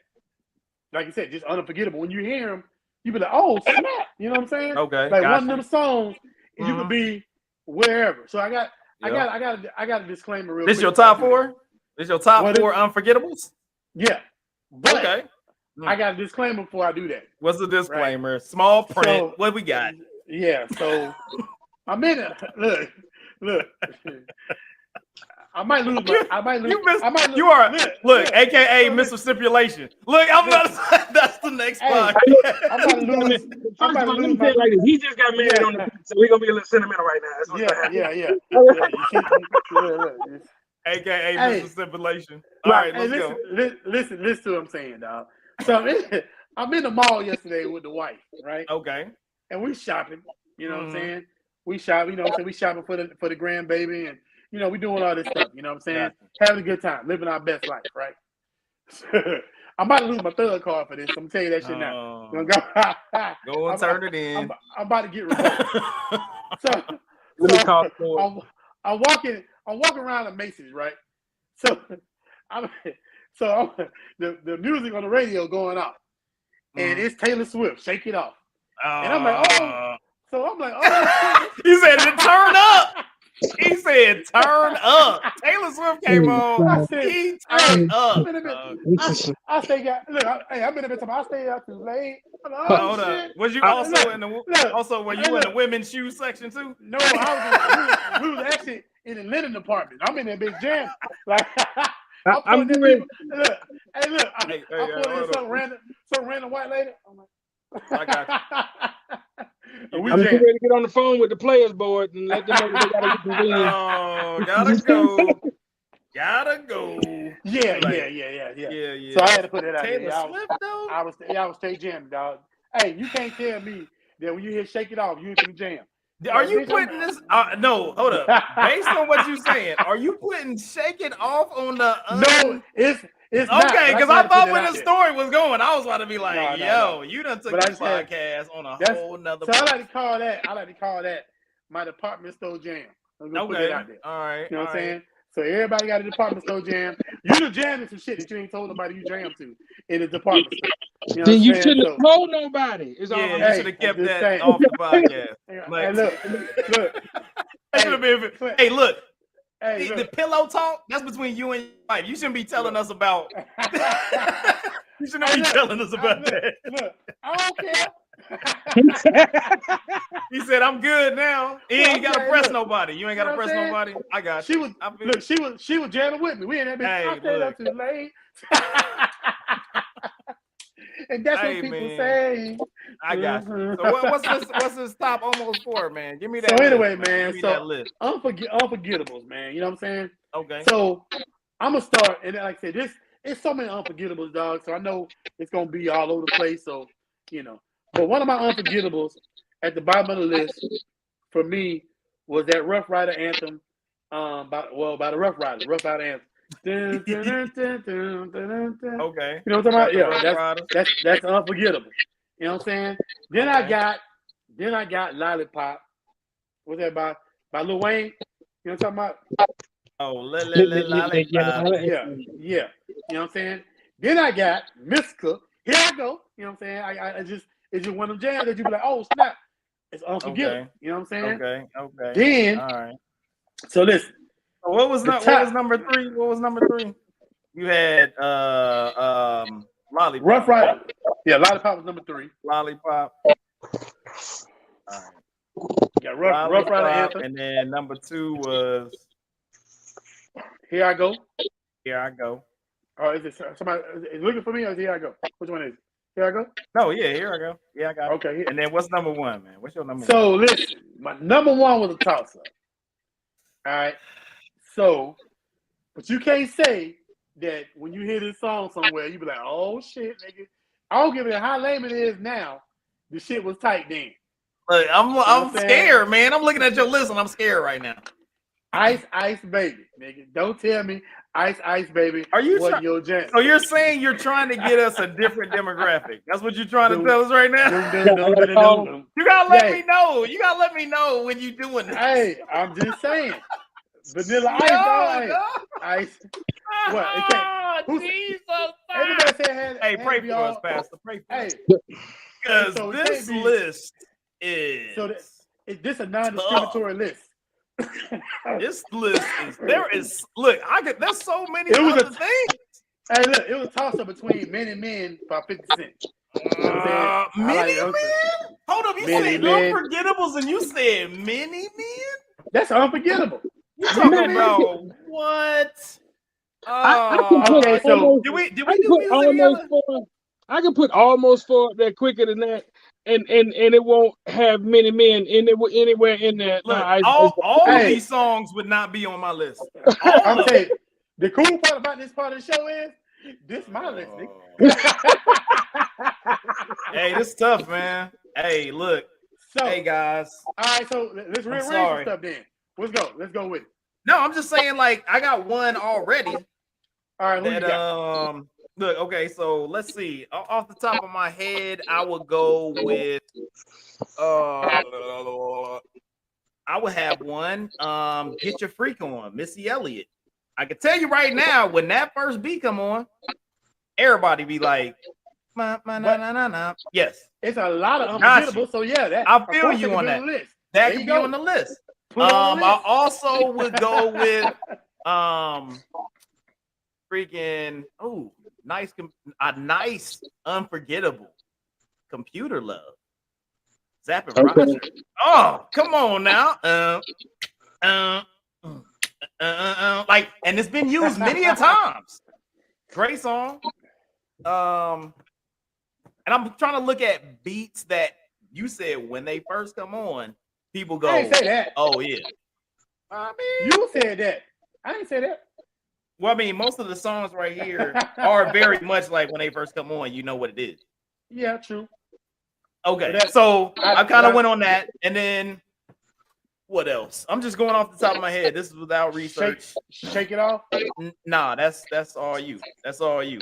like you said, just unforgettable. When you hear them, you be like, oh snap, you know what I'm saying? Okay. Like one of them songs, you could be wherever. So I got a disclaimer real quick. This your top 4? This your top 4 unforgettables? Yeah. But okay. I got a disclaimer before I do that. What's the disclaimer? Right. Small print. So, what we got? Yeah, so I'm in it. Look. I might lose. You are look, aka Mississippiulation. Look, I'm not. That's the next podcast. I'm about to lose. I'm about to lose my. Like he just got married on the beach, so we're gonna be a little sentimental right now. That's what's Yeah. AKA Mississippiulation. All right, let's go. Listen to what I'm saying, dog. So I'm in the mall yesterday with the wife, right? Okay. And we shopping. You know what I'm saying? We shopping. You know what I'm saying? We shopping for the grandbaby, and you know we doing all this stuff. You know what I'm saying? Having a good time, living our best life, right? I'm about to lose my third card for this. I'm gonna tell you that shit now. Go and turn it in. I'm about to get revoked. I'm walking around the Macy's, right? So the music on the radio going off, and it's Taylor Swift, "Shake It Off," and I'm like, oh. So I'm like, oh. He said, "Turn up." He said, "Turn up." Taylor Swift came on. He turned up. I say, look, I've been a bit time. I stayed out too late. Hold up. Was you also in the women's shoe section too? No, we was actually in the linen department. I'm in that big jam. Like I'm ready. Look, I'm pulling in some random white lady. I'm like, I got you. I'm ready to get on the phone with the players board and let them know they gotta get the win. Oh, gotta go. Yeah. So I had to put it out Taylor Swift, though? I was straight jamming, dog. Hey, you can't tell me that when you hear "Shake It Off," you into the jam. Are you putting this? No, hold up. Based on what you're saying, are you putting "Shake It Off" on the? No, it's okay. Because I thought where the story was going, I was about to be like, you done took this podcast on a whole nother. So I like to call that my department store jam. I'm gonna put it out there. All right. You know what I'm saying? So everybody got a department store jam. You done jamming some shit that you ain't told nobody you jam to in the department store. You know then you shouldn't have told nobody. You should have kept that off the podcast. Hey, look. Hey, look. The pillow talk, that's between you and your wife. You shouldn't be telling us about You shouldn't be telling us about that. Look, I don't care. He said, "I'm good now." He ain't gotta press nobody. You ain't gotta press nobody. I got you. She was jamming with me. We in that bitch. I stayed up too late. And that's what people say. I got you. So what's this top almost for, man? Give me that. So anyway, man. So unforgettables, man. You know what I'm saying? Okay. So I'm gonna start, and like I said, it's so many unforgettables, dog. So I know it's gonna be all over the place. So you know, but one of my unforgettables at the bottom of the list for me was that Rough Rider anthem. By the Rough Rider anthem. Dun, dun, dun, dun, dun, dun, dun. Okay. You know what I'm talking about? Yeah, that's unforgettable. You know what I'm saying? Then I got Lollipop. What's that by Lil Wayne? You know what I'm talking about? Oh, Lollipop. Yeah. You know what I'm saying? Then I got Miss Cook. Here I go. You know what I'm saying? It's just one of them jams that you be like, oh snap. It's unforgettable. Okay. You know what I'm saying? Okay. Then all right. So listen. What was number 3? What was number 3? You had Lollipop. Rough Rider. Yeah, Lollipop was number 3. Lollipop. All right. Yeah, Rough Rider anthem. And then number 2 was Here I Go. Here I Go. Oh, is it somebody is looking for me or is Here I Go? Which one is it? Here I Go? No, yeah, Here I Go. Yeah, I got it. Okay. And then what's number 1, man? What's your number 1? So listen, my number 1 was a toss-up. All right. So, but you can't say that when you hear this song somewhere, you be like, oh shit, nigga. I don't give a how lame it is now. The shit was tight then. Look, I'm scared, man. I'm looking at your list and I'm scared right now. Ice Baby, nigga. Don't tell me Ice Baby. Are you your jam? So you're saying you're trying to get us a different demographic? That's what you're trying to tell us right now? You gotta let me know. You gotta let me know when you're doing this. Hey, I'm just saying. Vanilla Ice, Ice. What? It can't. Jesus. Everybody said hey, pray for us, Pastor. Pray for us. Because this list is. So this a non-discriminatory list. This list is. There's so many other things. Hey, look, it was a toss-up between Men and Men by 50 Cent. Men and Men? Hold up, you Many said Men. Unforgettables and you said Many Men? That's unforgettable. You talking about what? I can put Okay, so almost. Did we I do can put music almost together? four. I can put almost four up there quicker than that, and it won't have many men anywhere in there. No, Look, all of Hey. these songs would not be on my list. All I'm of them. saying the cool part about this part of the show is this my list, nigga. Hey, this is tough, man. Hey, look. So, Hey, guys. all right, so let's rearrange some sorry. stuff then. Let's go. Let's go with it. No, I'm just saying, like, I got one already. All right, who That, you got? look, okay, so let's see. Off the top of my head, I would go with I would have one. Get Your Freak On, Missy Elliott. I can tell you right now, when that first beat come on, everybody be like, na, na, na. Yes. It's a lot of unforgettable, so yeah, that I feel you on that. List. That could be on the list. I also would go with freaking a nice unforgettable Computer Love. Zapp and Roger. Oh, come on now. Like, and it's been used many a times. Great song. And I'm trying to look at beats that you said when they first come on, people go, I ain't say that. Oh yeah. I mean, You said that. I ain't say that. Well, I mean, most of the songs right here are very much like when they first come on, you know what it is. Yeah, true. Okay, so I kind of went on that, and then what else? I'm just going off the top of my head. This is without research. Shake It Off. Nah, that's all you. That's all you.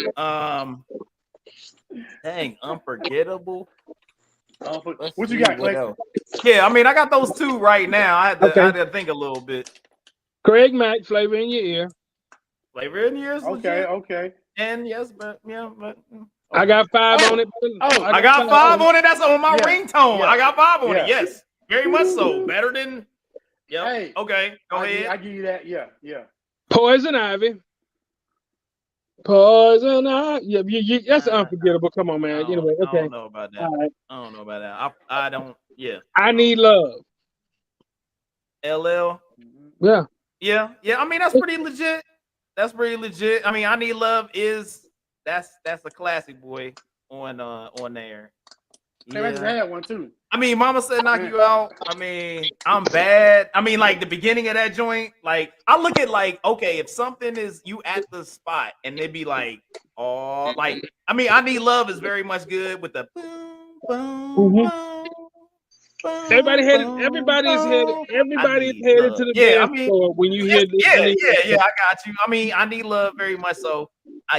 Dang, unforgettable. What you got, Clay? Yeah, I mean, I got those two right now. I had to think a little bit. Craig Mack, Flavor in Your Ear. Flavor in Your Ear. Okay. And yes, but I got 5 on it. I got 5 on it. That's on my ringtone. Yeah. I got 5 on it. Yes, very much so. Better than. Yeah. Hey, okay. Go ahead. I give you that. Yeah. Poison Ivy. Poison Ivy. Yeah, that's unforgettable. Come on, man. Anyway, okay. I don't know about that. Right. I don't know about that. I don't. Yeah. I Need Love. LL. Yeah. Yeah. I mean, that's pretty legit. I mean, I Need Love is that's a classic, boy, on there. Yeah. I just had one too. I mean, Mama Said Knock You Out. I mean, I'm bad. I mean, like the beginning of that joint, like I look at like, okay, if something is you at the spot and they be like, oh, like, I mean, I Need Love is very much good with the boom, boom, boom. Everybody's headed to the dance floor when you hear this. Yeah, I got you. I mean, I Need Love very much so.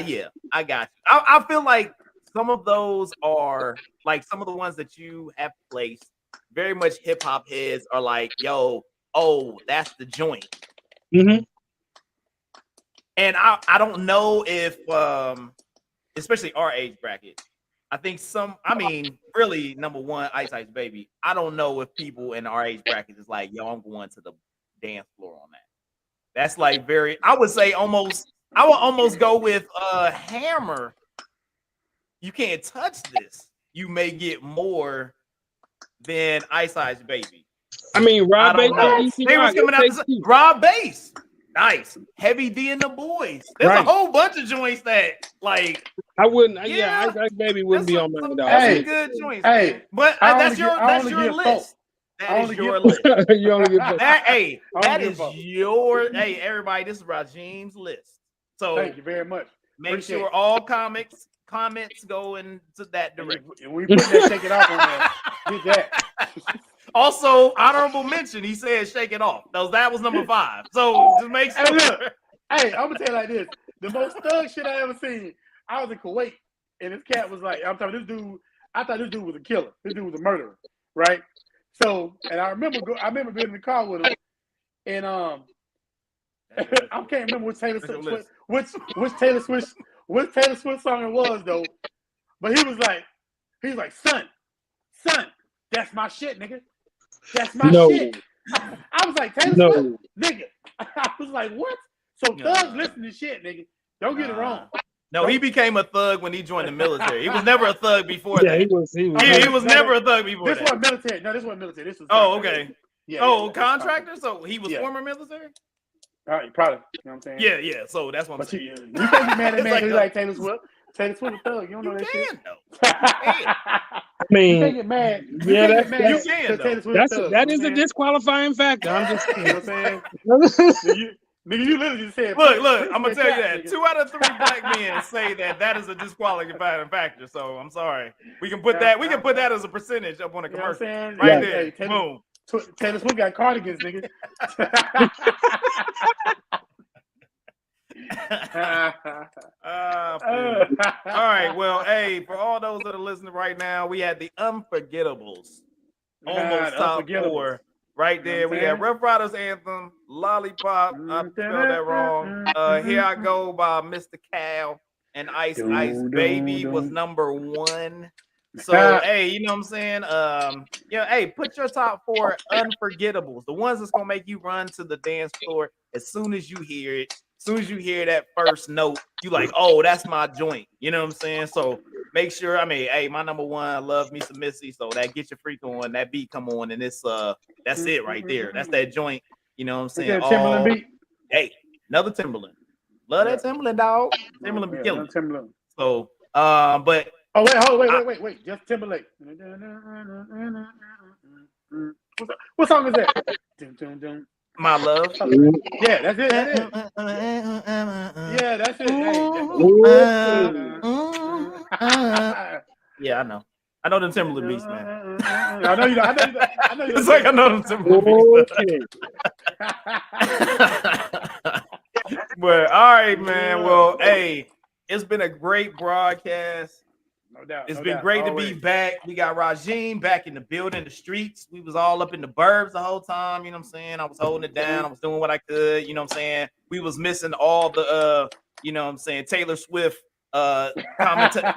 Yeah, I got you. I feel like some of those are like some of the ones that you have placed. Very much hip hop heads are like, yo, oh, that's the joint. Mm-hmm. And I don't know if, especially our age bracket. I think really, number one, Ice Ice Baby. I don't know if people in our age bracket is like, yo, I'm going to the dance floor on that. That's like I would almost go with Hammer. You Can't Touch This. You may get more than Ice Ice Baby. I mean, Rob Bass. They was coming out to Rob Bass. Nice. Heavy D and the Boys. There's a whole bunch of joints that like I wouldn't. Yeah, Ice Ice Baby wouldn't be on mine. That's good joints. Hey, but that's your list. That is your list. You only get that is your. Hey, everybody, this is Rajim's list. So thank you very much. Make sure all comments go into that direction. We put that Shake It Off on there. Get that. Also, honorable mention. He said Shake It Off. That was number 5. So just make sure. Hey, look. Hey, I'm gonna tell you like this: the most thug shit I ever seen. I was in Kuwait, and this cat was like, I'm talking this dude. I thought this dude was a killer. This dude was a murderer, right? So, and I remember being in the car with him, and I can't remember which Taylor Swift song it was though. But he was like, son, that's my shit, nigga. That's my shit. I was like, Taylor Swift, nigga. I was like, what? So thugs listen to shit, nigga. Don't get it wrong. No, he became a thug when he joined the military. He was never a thug before that. He was never a thug before this that. This was military. No, this was military. This was. Okay. Yeah. Contractor. So he was former military. Probably. You know what I'm saying? Yeah. So that's what I'm saying. You can't be mad at man who's like Taylor Swift. Taylor Swift a thug. You don't know that shit. I mean, you can't get mad. That is a disqualifying factor. I'm just saying. You know what I'm saying? Nigga, you literally just said. Look. I'm gonna tell you that 2 out of 3 black men say that is a disqualifying factor. So I'm sorry. We can put that. We can put that as a percentage up on the commercial. You know what I'm right there. Hey, Boom. Taylor Swift got cardigans, nigga. All right. Well, hey, for all those that are listening right now, we had the Unforgettables. Almost top 4 right there. We had Rough Riders Anthem, Lollipop. I spelled that wrong. Here I Go by Mr. Cal, and Ice Ice Baby was number 1. So hey, you know what I'm saying? Hey, put your top 4 unforgettables, the ones that's gonna make you run to the dance floor as soon as you hear it. As soon as you hear that first note, you like, oh, that's my joint. You know what I'm saying? So make sure. I mean, hey, my number 1, I love me some Missy. So that Get Your Freak On, that beat come on, and it's that's it right there. That's that joint. You know what I'm saying? Timberland beat. Hey, another Timberland. Love that Timberland, dog. Timberland be killing. Timberland. So but. Oh wait! Just Timberlake. What song is that? My Love. Yeah, that's it. Yeah, that's it. Yeah, I know. I know the Timberland beats, man. I know you. It's like I know the Timberland beats. But all right, man. Well, hey, it's been a great broadcast. No doubt. It's been great to be back. We got Rajim back in the building, the streets. We was all up in the burbs the whole time. You know what I'm saying? I was holding it down. I was doing what I could. You know what I'm saying? We was missing all the, you know what I'm saying, Taylor Swift commentary.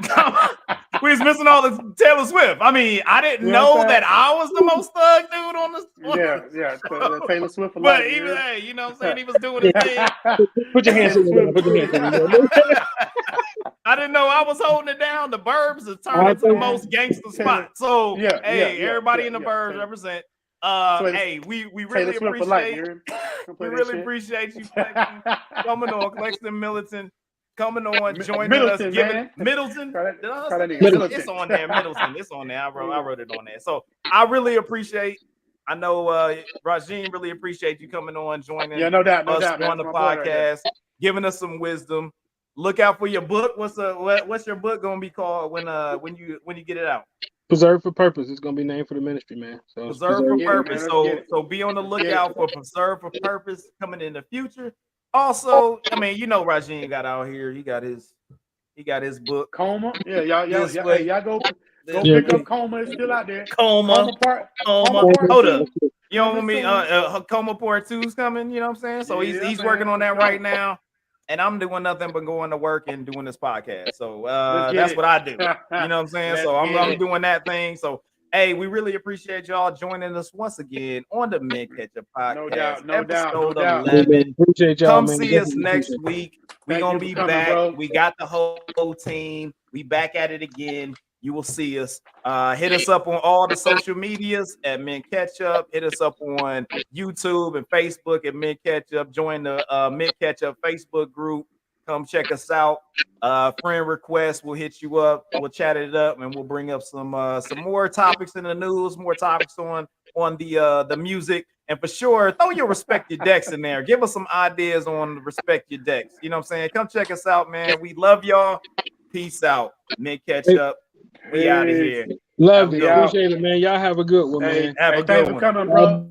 We was missing all the Taylor Swift. I mean, I didn't know that I was the most thug dude on this. Yeah. Taylor Swift. But even, hey, you know what I'm saying? He was doing his thing. Put your hands in the I didn't know I was holding it down. The burbs has turned into the most gangster spot. So, everybody in the burbs represent. Hey, we really appreciate you coming on, Claxton Middleton, coming on, joining us, giving Middleton. It's on there, Middleton. It's on there. I wrote it on there. So I really appreciate. I know Rajim really appreciate you coming on, joining us on the podcast, giving us some wisdom. Look out for your book. What's your book gonna be called when you get it out? Preserve for Purpose. It's gonna be named for the ministry, man. So Preserve for Purpose. So be on the lookout for Preserve for Purpose coming in the future. Also, I mean, you know, Rajim got out here. He got his book. Coma. Yeah, y'all go pick up Coma. It's still out there. Coma. Hold up. You know what I mean? Coma Part 2's coming. You know what I'm saying? So he's working on that right now. And I'm doing nothing but going to work and doing this podcast. So that's what I do. You know what I'm saying? So I'm doing that thing. So, hey, we really appreciate y'all joining us once again on the Ketchup Podcast. No doubt. 11. Appreciate y'all. Come see us next week. We're going to be back. Bro. We got the whole team. We back at it again. You will see us. Hit us up on all the social medias at Mint Ketchup. Hit us up on YouTube and Facebook at Mint Ketchup. Join the Mint Ketchup Facebook group. Come check us out. Friend request, we'll hit you up. We'll chat it up, and we'll bring up some more topics in the news, more topics on the music. And for sure, throw your Respect Your Decks in there. Give us some ideas on Respect Your Decks. You know what I'm saying? Come check us out, man. We love y'all. Peace out. Mint Ketchup. We out of here. Love you. Appreciate it, man. Y'all have a good one, man. Have a good one. Thanks for coming, bro.